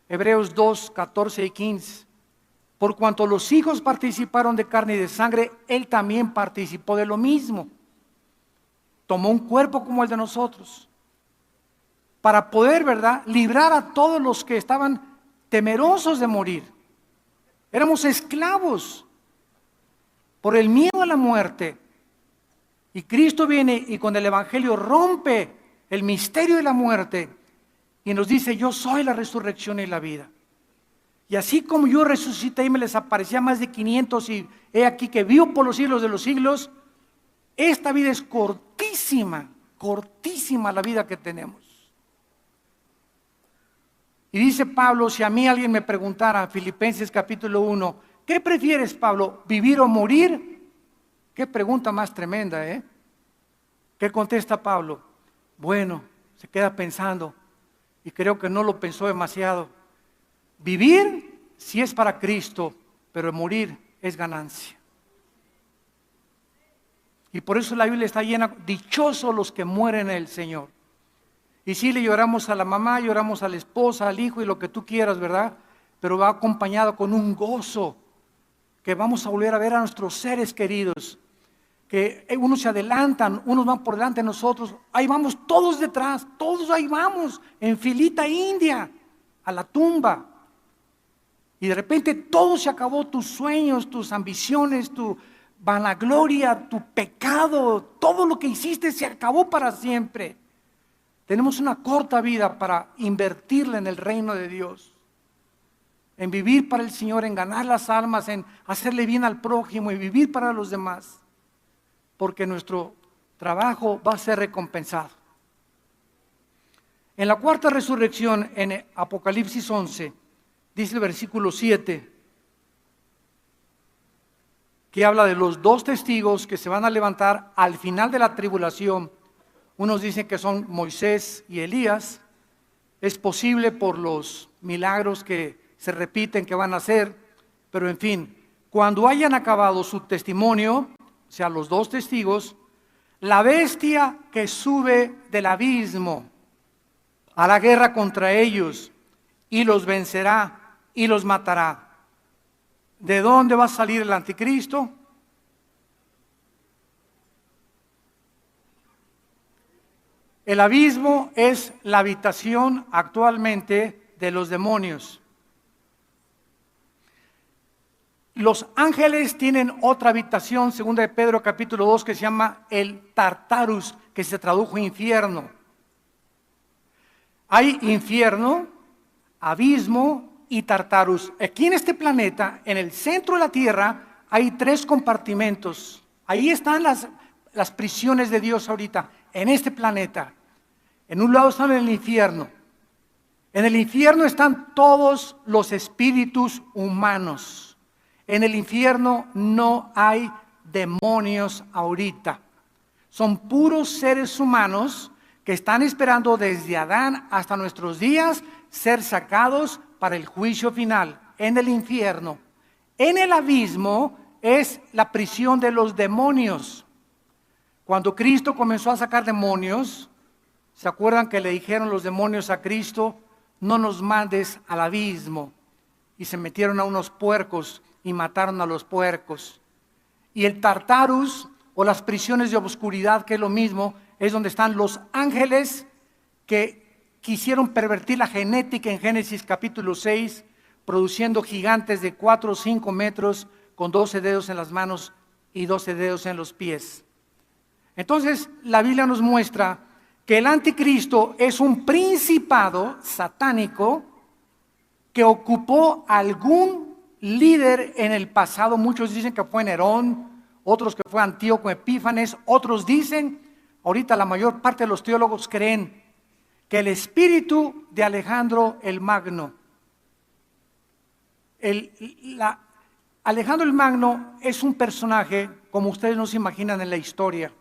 Hebreos 2, 14 y 15. Por cuanto los hijos participaron de carne y de sangre, Él también participó de lo mismo. Tomó un cuerpo como el de nosotros, para poder, ¿verdad?, librar a todos los que estaban temerosos de morir. Éramos esclavos por el miedo a la muerte. Y Cristo viene y con el Evangelio rompe el misterio de la muerte y nos dice: yo soy la resurrección y la vida. Y así como yo resucité y me les aparecía a más de 500 y he aquí que vivo por los siglos de los siglos, esta vida es cortísima, cortísima la vida que tenemos. Y dice Pablo, si a mí alguien me preguntara, Filipenses capítulo 1, ¿qué prefieres, Pablo, vivir o morir? Qué pregunta más tremenda, ¿eh? ¿Qué contesta Pablo? Bueno, se queda pensando y creo que no lo pensó demasiado. Vivir sí es para Cristo, pero morir es ganancia. Y por eso la Biblia está llena, dichosos los que mueren en el Señor. Y sí, le lloramos a la mamá, lloramos a la esposa, al hijo y lo que tú quieras, ¿verdad? Pero va acompañado con un gozo, que vamos a volver a ver a nuestros seres queridos, que unos se adelantan, unos van por delante de nosotros, ahí vamos todos detrás, todos ahí vamos, en filita india, a la tumba. Y de repente todo se acabó, tus sueños, tus ambiciones, tu vanagloria, tu pecado, todo lo que hiciste se acabó para siempre. Tenemos una corta vida para invertirla en el reino de Dios, en vivir para el Señor, en ganar las almas, en hacerle bien al prójimo y vivir para los demás, porque nuestro trabajo va a ser recompensado. En la cuarta resurrección, en Apocalipsis 11, dice el versículo 7, que habla de los dos testigos que se van a levantar al final de la tribulación. Unos dicen que son Moisés y Elías. Es posible por los milagros que se repiten que van a hacer, pero en fin, cuando hayan acabado su testimonio, o sea, los dos testigos, la bestia que sube del abismo a la guerra contra ellos y los vencerá y los matará. ¿De dónde va a salir el anticristo? El abismo es la habitación actualmente de los demonios. Los ángeles tienen otra habitación, segunda de Pedro capítulo 2, que se llama el Tartarus, que se tradujo infierno. Hay infierno, abismo y Tartarus. Aquí en este planeta, en el centro de la Tierra, hay tres compartimentos. Ahí están las prisiones de Dios ahorita, en este planeta. En un lado están en el infierno. En el infierno están todos los espíritus humanos. En el infierno no hay demonios ahorita. Son puros seres humanos que están esperando desde Adán hasta nuestros días ser sacados para el juicio final en el infierno. En el abismo es la prisión de los demonios. Cuando Cristo comenzó a sacar demonios, ¿se acuerdan que le dijeron los demonios a Cristo? No nos mandes al abismo. Y se metieron a unos puercos y mataron a los puercos. Y el Tartarus, o las prisiones de obscuridad, que es lo mismo, es donde están los ángeles que quisieron pervertir la genética en Génesis capítulo 6, produciendo gigantes de 4 o 5 metros con 12 dedos en las manos y 12 dedos en los pies. Entonces, la Biblia nos muestra que el anticristo es un principado satánico que ocupó algún líder en el pasado. Muchos dicen que fue Nerón, otros que fue Antíoco Epífanes, otros dicen, ahorita la mayor parte de los teólogos creen que el espíritu de Alejandro el Magno, Alejandro el Magno es un personaje como ustedes no se imaginan en la historia.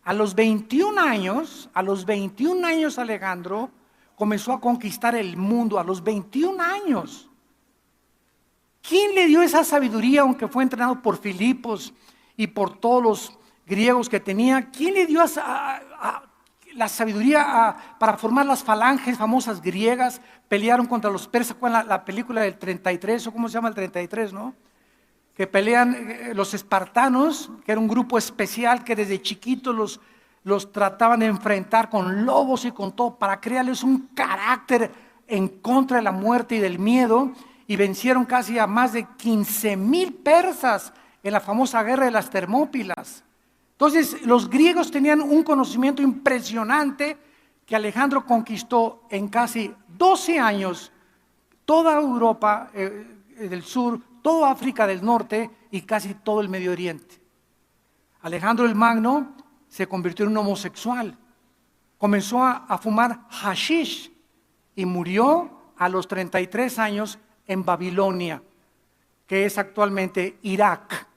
A los 21 años Alejandro comenzó a conquistar el mundo, a los 21 años. ¿Quién le dio esa sabiduría, aunque fue entrenado por Filipos y por todos los griegos que tenía? ¿Quién le dio la sabiduría para formar las falanges famosas griegas? Pelearon contra los persas, con la película del 33, o cómo se llama el 33, ¿no? Que pelean los espartanos, que era un grupo especial que desde chiquitos los trataban de enfrentar con lobos y con todo, para crearles un carácter en contra de la muerte y del miedo, y vencieron casi a más de 15,000 persas en la famosa guerra de las Termópilas. Entonces los griegos tenían un conocimiento impresionante que Alejandro conquistó en casi 12 años, toda Europa del sur, toda África del norte y casi todo el Medio Oriente. Alejandro el Magno se convirtió en un homosexual, comenzó a fumar hashish y murió a los 33 años en Babilonia, que es actualmente Irak.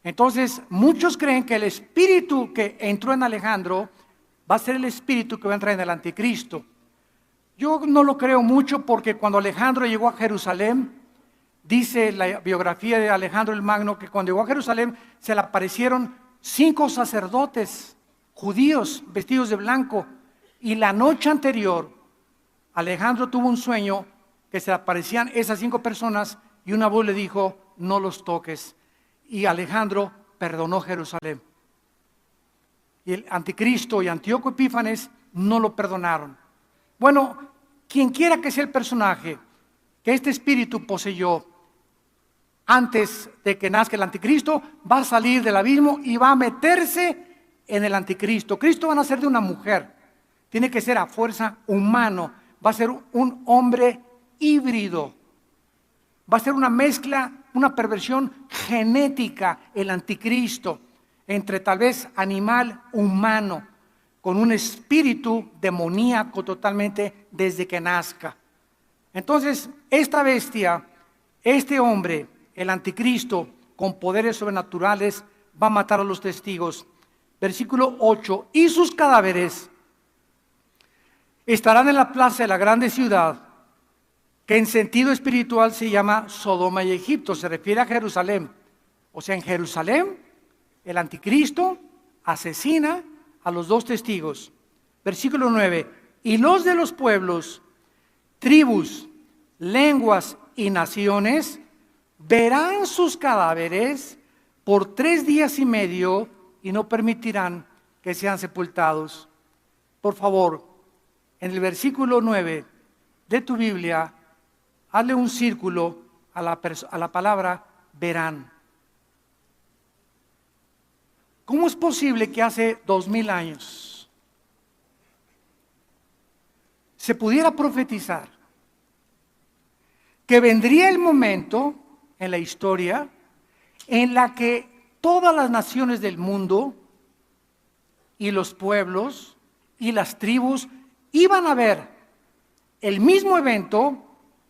Entonces muchos creen que el espíritu que entró en Alejandro va a ser el espíritu que va a entrar en el anticristo. Yo no lo creo mucho, porque cuando Alejandro llegó a Jerusalén, dice la biografía de Alejandro el Magno que cuando llegó a Jerusalén se le aparecieron 5 sacerdotes judíos vestidos de blanco, y la noche anterior Alejandro tuvo un sueño que se le aparecían esas 5 personas y una voz le dijo: no los toques. Y Alejandro perdonó Jerusalén. Y el anticristo y Antíoco Epífanes no lo perdonaron. Bueno, quien quiera que sea el personaje que este espíritu poseyó antes de que nazca el anticristo, va a salir del abismo y va a meterse en el anticristo. Cristo va a nacer de una mujer, tiene que ser a fuerza humano, va a ser un hombre híbrido, va a ser una mezcla, una perversión genética, el anticristo, entre tal vez animal, humano, con un espíritu demoníaco totalmente desde que nazca. Entonces, esta bestia, este hombre, el anticristo, con poderes sobrenaturales, va a matar a los testigos. Versículo 8, y sus cadáveres estarán en la plaza de la grande ciudad, que en sentido espiritual se llama Sodoma y Egipto, se refiere a Jerusalén. O sea, en Jerusalén, el anticristo asesina a los 2 testigos. Versículo 9, y los de los pueblos, tribus, lenguas y naciones verán sus cadáveres por 3 días y medio y no permitirán que sean sepultados. Por favor, en el versículo 9 de tu Biblia, hazle un círculo a la palabra verán. ¿Cómo es posible que hace 2000 años se pudiera profetizar que vendría el momento en la historia en la que todas las naciones del mundo y los pueblos y las tribus iban a ver el mismo evento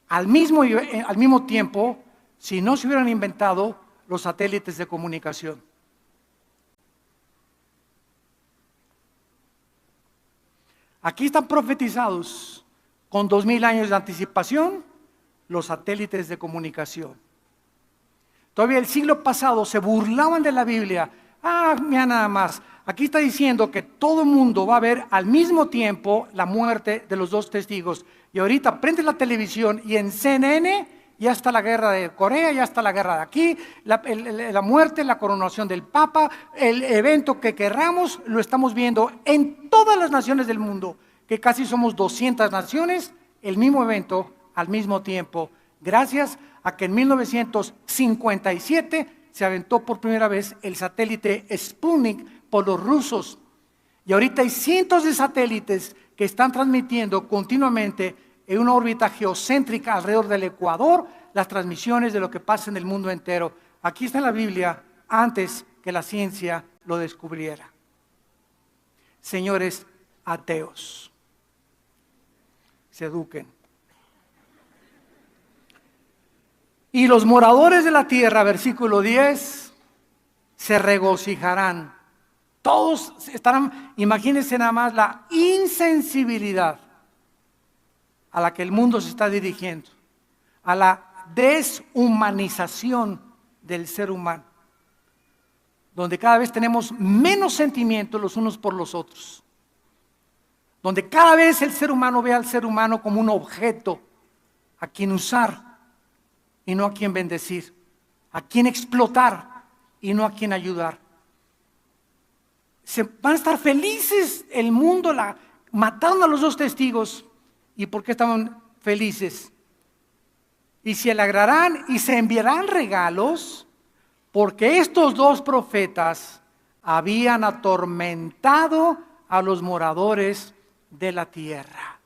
al mismo tiempo si no se hubieran inventado los satélites de comunicación. Aquí están profetizados con 2000 años de anticipación los satélites de comunicación. Todavía el siglo pasado se burlaban de la Biblia. Mira nada más, aquí está diciendo que todo el mundo va a ver al mismo tiempo la muerte de los dos testigos. Y ahorita prende la televisión y en CNN ya está la guerra de Corea, ya está la guerra de aquí, la muerte, la coronación del Papa, el evento que querramos, lo estamos viendo en todas las naciones del mundo, que casi somos 200 naciones, el mismo evento al mismo tiempo, gracias a que en 1957 se aventó por primera vez el satélite Sputnik por los rusos. Y ahorita hay cientos de satélites que están transmitiendo continuamente en una órbita geocéntrica alrededor del Ecuador las transmisiones de lo que pasa en el mundo entero. Aquí está en la Biblia antes que la ciencia lo descubriera. Señores ateos, se eduquen. Y los moradores de la tierra, versículo 10, se regocijarán. Todos estarán, imagínense nada más la insensibilidad a la que el mundo se está dirigiendo, a la deshumanización del ser humano, donde cada vez tenemos menos sentimientos los unos por los otros, donde cada vez el ser humano ve al ser humano como un objeto a quien usar y no a quien bendecir, a quien explotar y no a quien ayudar. Se van a estar felices el mundo matando a los dos testigos. ¿Y por qué estaban felices? Y se alegrarán y se enviarán regalos, porque estos dos profetas habían atormentado a los moradores de la tierra.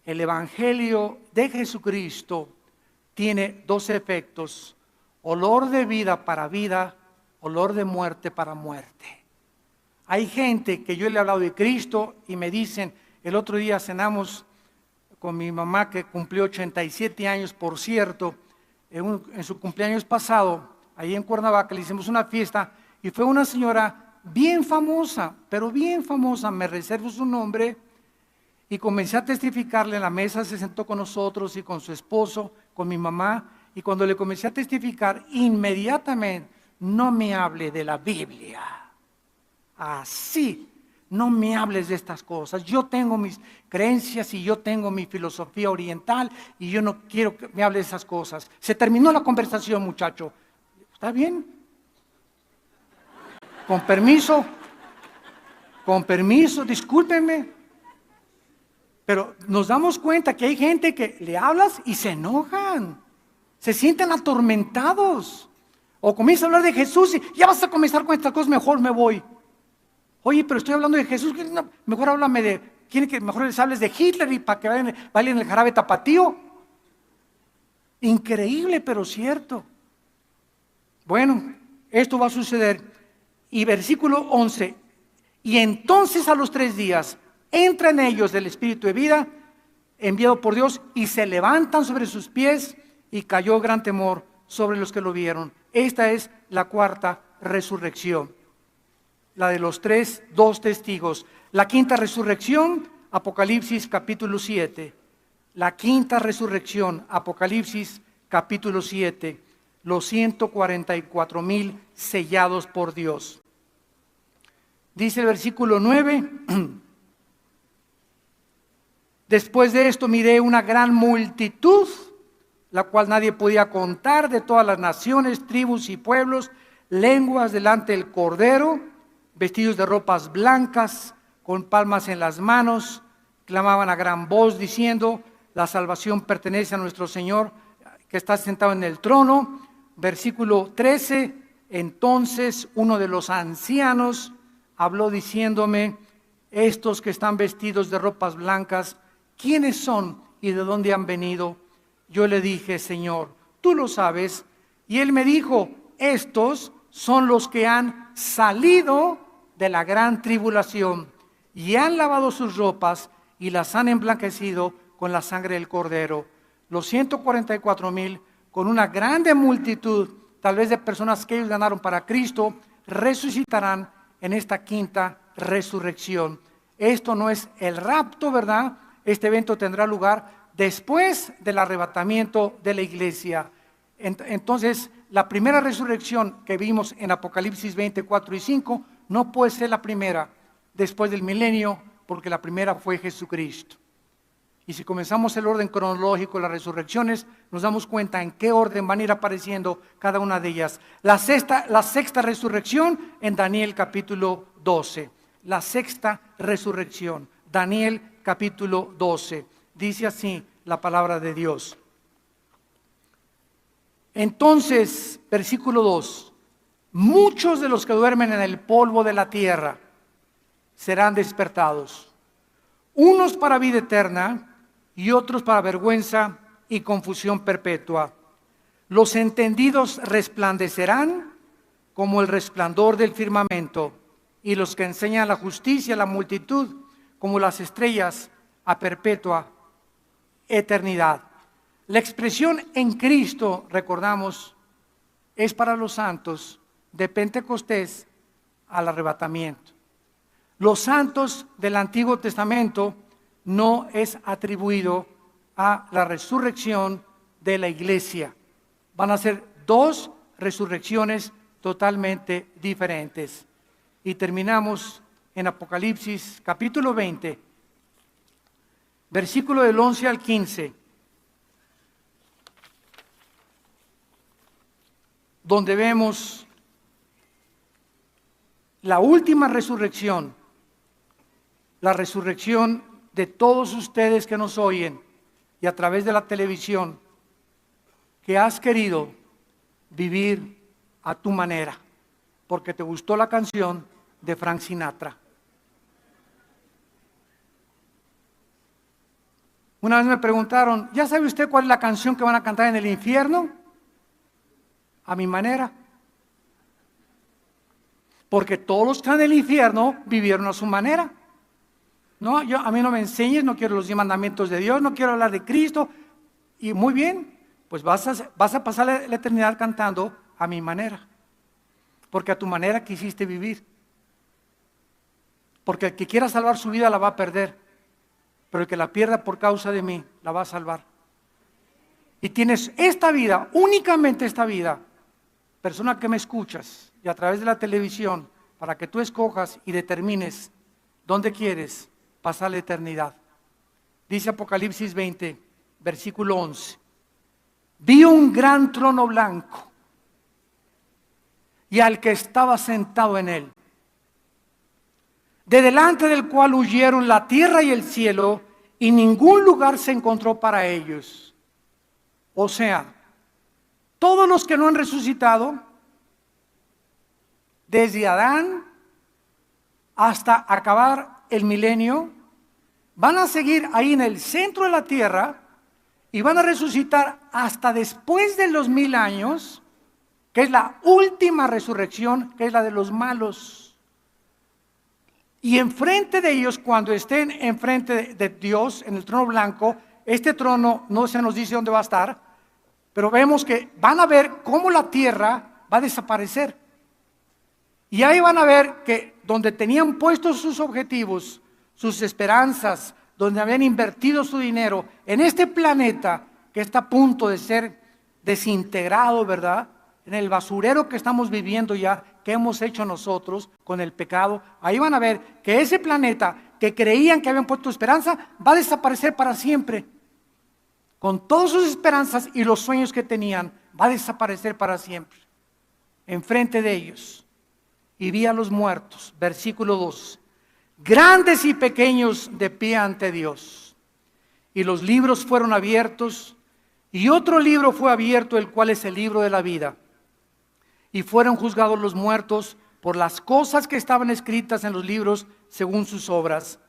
El Evangelio de Jesucristo tiene dos efectos: olor de vida para vida, olor de muerte para muerte. Hay gente que yo le he hablado de Cristo y me dicen, el otro día cenamos con mi mamá que cumplió 87 años, por cierto, en su cumpleaños pasado, ahí en Cuernavaca, le hicimos una fiesta y fue una señora bien famosa, pero bien famosa, me reservo su nombre, y comencé a testificarle en la mesa, se sentó con nosotros y con su esposo, con mi mamá, y cuando le comencé a testificar, inmediatamente, no me hable de la Biblia, así, no me hables de estas cosas, yo tengo mis creencias y yo tengo mi filosofía oriental y yo no quiero que me hable de esas cosas. Se terminó la conversación, muchacho. ¿Está bien? Con permiso, discúlpenme. Pero nos damos cuenta que hay gente que le hablas y se enojan, se sienten atormentados. O comienza a hablar de Jesús y ya vas a comenzar con estas cosas, mejor me voy. Oye, pero estoy hablando de Jesús, no, mejor háblame de, ¿quieren que mejor les hables de Hitler y para que bailen el jarabe tapatío? Increíble, pero cierto. Bueno, esto va a suceder. Y versículo 11, y entonces a los 3 días entra en ellos del Espíritu de vida, enviado por Dios, y se levantan sobre sus pies, y cayó gran temor sobre los que lo vieron. Esta es la cuarta resurrección, la de los 2 testigos. La quinta resurrección, Apocalipsis capítulo 7. La quinta resurrección, Apocalipsis capítulo 7. Los 144,000 sellados por Dios. Dice el versículo 9. Después de esto miré una gran multitud, la cual nadie podía contar, de todas las naciones, tribus y pueblos, lenguas delante del Cordero, vestidos de ropas blancas, con palmas en las manos, clamaban a gran voz diciendo: la salvación pertenece a nuestro Señor que está sentado en el trono. Versículo 13, entonces uno de los ancianos habló diciéndome: estos que están vestidos de ropas blancas, ¿quiénes son y de dónde han venido? Yo le dije: Señor, tú lo sabes. Y él me dijo: estos son los que han salido de la gran tribulación y han lavado sus ropas y las han emblanquecido con la sangre del Cordero. Los 144,000, con una grande multitud, tal vez de personas que ellos ganaron para Cristo, resucitarán en esta quinta resurrección. Esto no es el rapto, ¿verdad? Este evento tendrá lugar después del arrebatamiento de la iglesia. Entonces, la primera resurrección que vimos en Apocalipsis 24 y 5 no puede ser la primera después del milenio, porque la primera fue Jesucristo. Y si comenzamos el orden cronológico de las resurrecciones, nos damos cuenta en qué orden van a ir apareciendo cada una de ellas. La sexta resurrección en Daniel capítulo 12. La sexta resurrección, Daniel capítulo 12. Dice así la palabra de Dios. Entonces, versículo 2, muchos de los que duermen en el polvo de la tierra serán despertados, unos para vida eterna y otros para vergüenza y confusión perpetua. Los entendidos resplandecerán como el resplandor del firmamento, y los que enseñan la justicia a la multitud como las estrellas a perpetua eternidad. La expresión en Cristo, recordamos, es para los santos de Pentecostés al arrebatamiento. Los santos del Antiguo Testamento no es atribuido a la resurrección de la iglesia. Van a ser dos resurrecciones totalmente diferentes. Y terminamos en Apocalipsis capítulo 20, versículo del 11 al 15, donde vemos la última resurrección, la resurrección de todos ustedes que nos oyen y a través de la televisión, que has querido vivir a tu manera, porque te gustó la canción de Frank Sinatra. Una vez me preguntaron, ¿ya sabe usted cuál es la canción que van a cantar en el infierno? A mi manera. Porque todos los que están en el infierno vivieron a su manera. No, a mí no me enseñes, no quiero los 10 mandamientos de Dios, no quiero hablar de Cristo. Y muy bien, pues vas a pasar la eternidad cantando a mi manera. Porque a tu manera quisiste vivir. Porque el que quiera salvar su vida la va a perder, pero el que la pierda por causa de mí la va a salvar. Y tienes esta vida, únicamente esta vida, persona que me escuchas y a través de la televisión, para que tú escojas y determines dónde quieres pasar la eternidad. Dice Apocalipsis 20, versículo 11. Vi un gran trono blanco y al que estaba sentado en él, de delante del cual huyeron la tierra y el cielo, y ningún lugar se encontró para ellos. O sea, todos los que no han resucitado, desde Adán hasta acabar el milenio, van a seguir ahí en el centro de la tierra y van a resucitar hasta después de los 1000 años, que es la última resurrección, que es la de los malos. Y enfrente de ellos, cuando estén enfrente de Dios, en el trono blanco, este trono no se nos dice dónde va a estar, pero vemos que van a ver cómo la tierra va a desaparecer. Y ahí van a ver que donde tenían puestos sus objetivos, sus esperanzas, donde habían invertido su dinero, en este planeta que está a punto de ser desintegrado, ¿verdad? En el basurero que estamos viviendo ya, que hemos hecho nosotros con el pecado, ahí van a ver que ese planeta que creían que habían puesto esperanza, va a desaparecer para siempre. Con todas sus esperanzas y los sueños que tenían, va a desaparecer para siempre. Enfrente de ellos. Y vi a los muertos, versículo 2, grandes y pequeños de pie ante Dios. Y los libros fueron abiertos, y otro libro fue abierto, el cual es el libro de la vida. Y fueron juzgados los muertos por las cosas que estaban escritas en los libros según sus obras.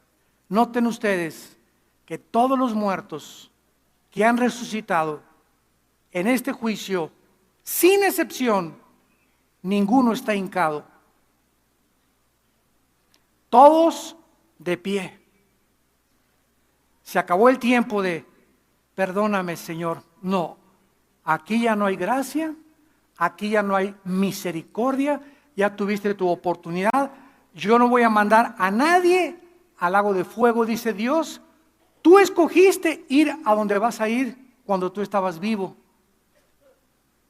Noten ustedes que todos los muertos que han resucitado en este juicio, sin excepción, ninguno está hincado. Todos de pie. Se acabó el tiempo de, perdóname, Señor. No, aquí ya no hay gracia, aquí ya no hay misericordia, ya tuviste tu oportunidad. Yo no voy a mandar a nadie al lago de fuego, dice Dios. Tú escogiste ir a donde vas a ir cuando tú estabas vivo.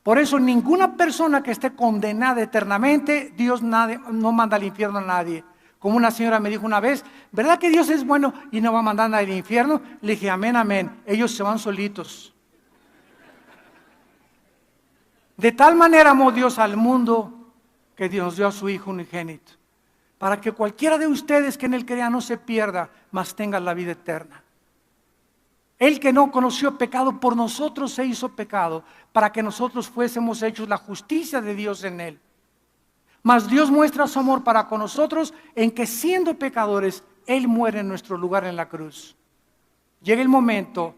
Por eso ninguna persona que esté condenada eternamente, Dios no manda al infierno a nadie. Como una señora me dijo una vez, ¿verdad que Dios es bueno y no va a mandar a nadie al infierno? Le dije, amén, amén. Ellos se van solitos. De tal manera amó Dios al mundo que Dios dio a su Hijo unigénito, para que cualquiera de ustedes que en Él crea no se pierda, mas tenga la vida eterna. Él que no conoció pecado, por nosotros se hizo pecado, para que nosotros fuésemos hechos la justicia de Dios en Él. Mas Dios muestra su amor para con nosotros en que siendo pecadores, Él muere en nuestro lugar en la cruz. Llega el momento,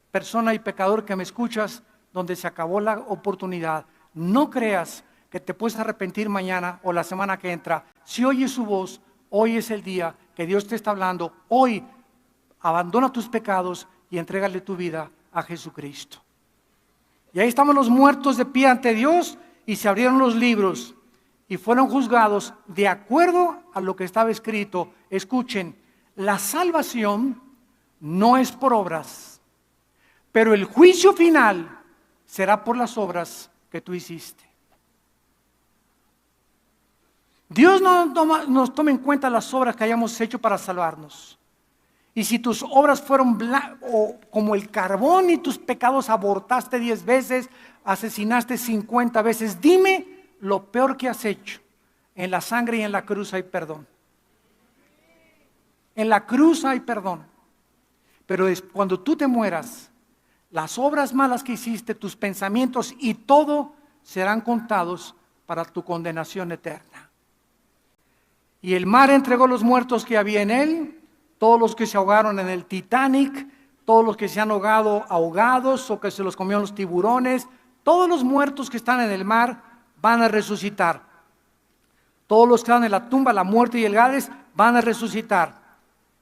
persona y pecador que me escuchas, donde se acabó la oportunidad. No creas que te puedes arrepentir mañana o la semana que entra. Si oyes su voz, hoy es el día que Dios te está hablando. Hoy abandona tus pecados y entrégale tu vida a Jesucristo. Y ahí estamos los muertos de pie ante Dios y se abrieron los libros y fueron juzgados de acuerdo a lo que estaba escrito. Escuchen, la salvación no es por obras, pero el juicio final será por las obras que tú hiciste. Dios no nos toma en cuenta las obras que hayamos hecho para salvarnos. Y si tus obras fueron como el carbón y tus pecados abortaste 10 veces, asesinaste 50 veces, dime lo peor que has hecho. En la sangre y en la cruz hay perdón. En la cruz hay perdón. Pero cuando tú te mueras, las obras malas que hiciste, tus pensamientos y todo serán contados para tu condenación eterna. Y el mar entregó los muertos que había en él, todos los que se ahogaron en el Titanic, todos los que se han ahogado ahogados o que se los comieron los tiburones, todos los muertos que están en el mar van a resucitar. Todos los que están en la tumba, la muerte y el Hades van a resucitar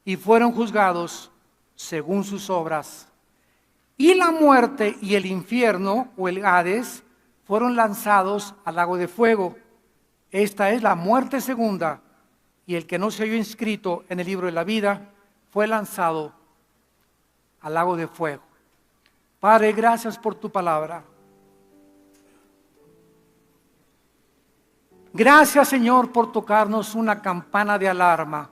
y fueron juzgados según sus obras. Y la muerte y el infierno o el Hades fueron lanzados al lago de fuego. Esta es la muerte segunda. Y el que no se halló inscrito en el libro de la vida fue lanzado al lago de fuego. Padre, gracias por tu palabra. Gracias, Señor, por tocarnos una campana de alarma.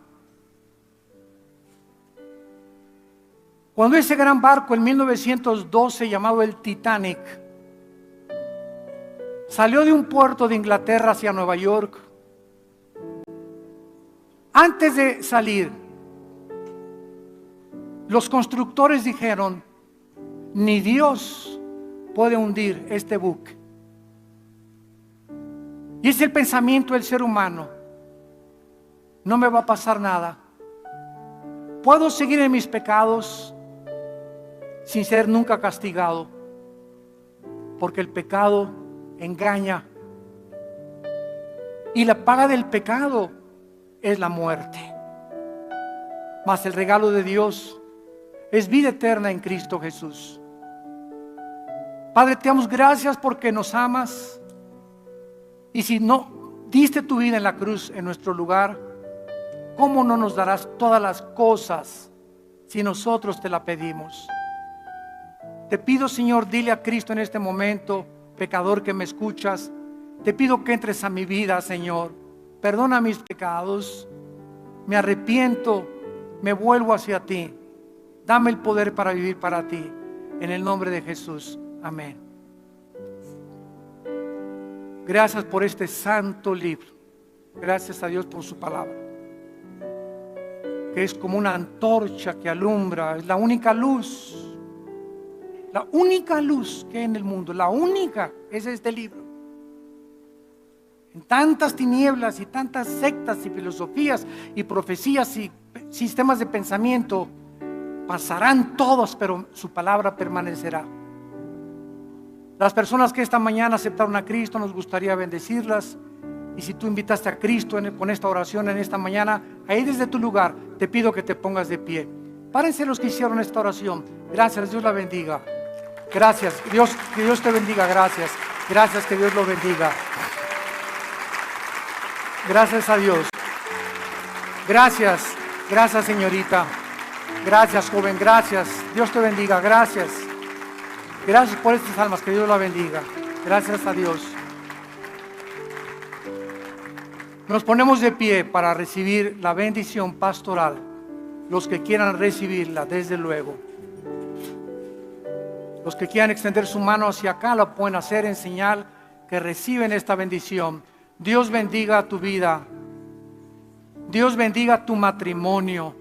Cuando ese gran barco en 1912 llamado el Titanic salió de un puerto de Inglaterra hacia Nueva York, antes de salir, los constructores dijeron, ni Dios puede hundir este buque. Y es el pensamiento del ser humano. No me va a pasar nada. Puedo seguir en mis pecados sin ser nunca castigado, porque el pecado engaña. Y la paga del pecado es la muerte. Mas el regalo de Dios es vida eterna en Cristo Jesús. Padre, te damos gracias porque nos amas. Y si no diste tu vida en la cruz en nuestro lugar, ¿cómo no nos darás todas las cosas si nosotros te la pedimos? Te pido, Señor, dile a Cristo en este momento, pecador que me escuchas, te pido que entres a mi vida, Señor. Perdona mis pecados, me arrepiento, me vuelvo hacia ti. Dame el poder para vivir para ti. En el nombre de Jesús. Amén. Gracias por este santo libro. Gracias a Dios por su palabra, que es como una antorcha que alumbra. Es la única luz. La única luz que hay en el mundo. La única es este libro. En tantas tinieblas y tantas sectas y filosofías y profecías y sistemas de pensamiento, pasarán todos, pero su palabra permanecerá. Las personas que esta mañana aceptaron a Cristo, nos gustaría bendecirlas. Y si tú invitaste a Cristo con esta oración en esta mañana, ahí desde tu lugar, te pido que te pongas de pie. Párense los que hicieron esta oración. Gracias, Dios la bendiga. Gracias, Dios, que Dios te bendiga, gracias. Gracias, que Dios lo bendiga. Gracias a Dios. Gracias, gracias señorita. Gracias, joven, gracias. Dios te bendiga, gracias. Gracias por estas almas, que Dios la bendiga. Gracias a Dios. Nos ponemos de pie para recibir la bendición pastoral. Los que quieran recibirla, desde luego. Los que quieran extender su mano hacia acá, lo pueden hacer en señal que reciben esta bendición. Dios bendiga tu vida. Dios bendiga tu matrimonio.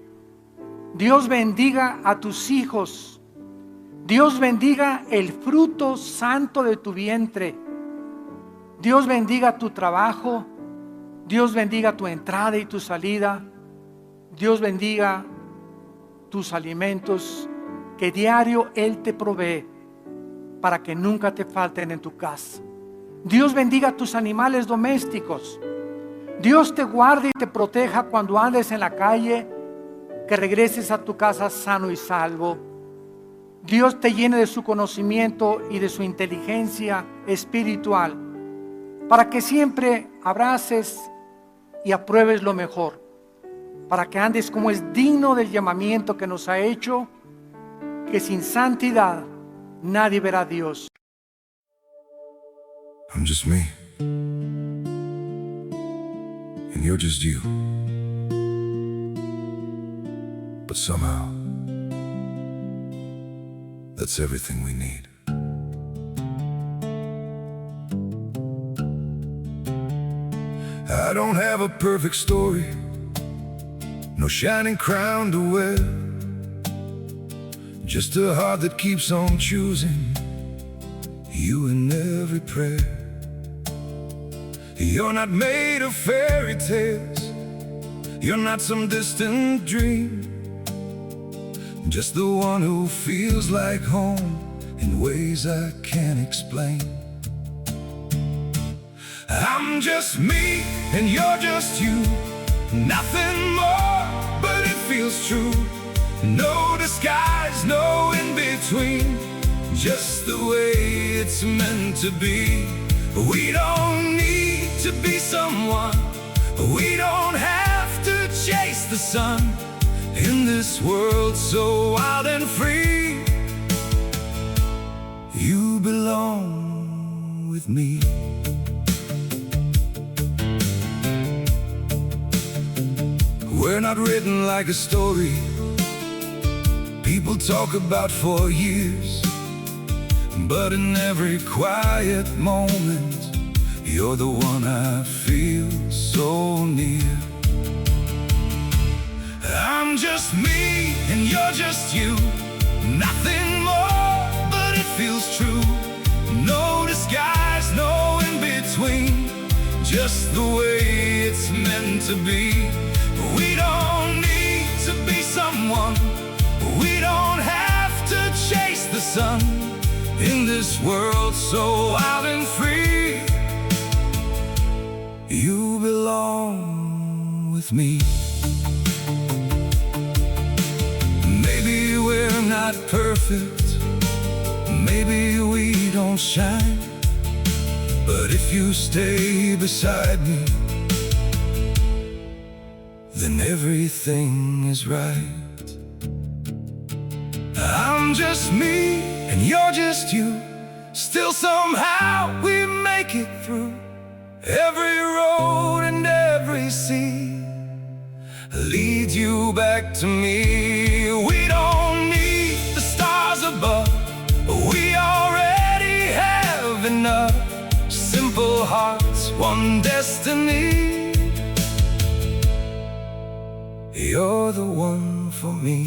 Dios bendiga a tus hijos. Dios bendiga el fruto santo de tu vientre. Dios bendiga tu trabajo. Dios bendiga tu entrada y tu salida. Dios bendiga tus alimentos que diario Él te provee para que nunca te falten en tu casa. Dios bendiga tus animales domésticos. Dios te guarde y te proteja cuando andes en la calle, que regreses a tu casa sano y salvo. Dios te llene de su conocimiento y de su inteligencia espiritual, para que siempre abraces y apruebes lo mejor, para que andes como es digno del llamamiento que nos ha hecho, que sin santidad nadie verá a Dios. I'm just me, and you're just you. But somehow, that's everything we need. I don't have a perfect story, no shining crown to wear, just a heart that keeps on choosing you in every prayer. You're not made of fairy tales, you're not some distant dream, just the one who feels like home in ways I can't explain. I'm just me and you're just you, nothing more, but it feels true. No disguise, no in between, just the way it's meant to be. We don't need to be someone, we don't have to chase the sun, in this world so wild and free. You belong with me. We're not written like a story people talk about for years, but in every quiet moment, you're the one I feel so near. I'm just me and you're just you, nothing more, but it feels true. No disguise, no in between, just the way it's meant to be. We don't need to be someone, we don't have to chase the sun, in this world so wild and free. You belong with me. Maybe we're not perfect, maybe we don't shine, but if you stay beside me, then everything is right. I'm just me and you're just you, still somehow we make it through. Every road and every sea leads you back to me. We don't need the stars above, we already have enough. Simple hearts, one destiny. You're the one for me.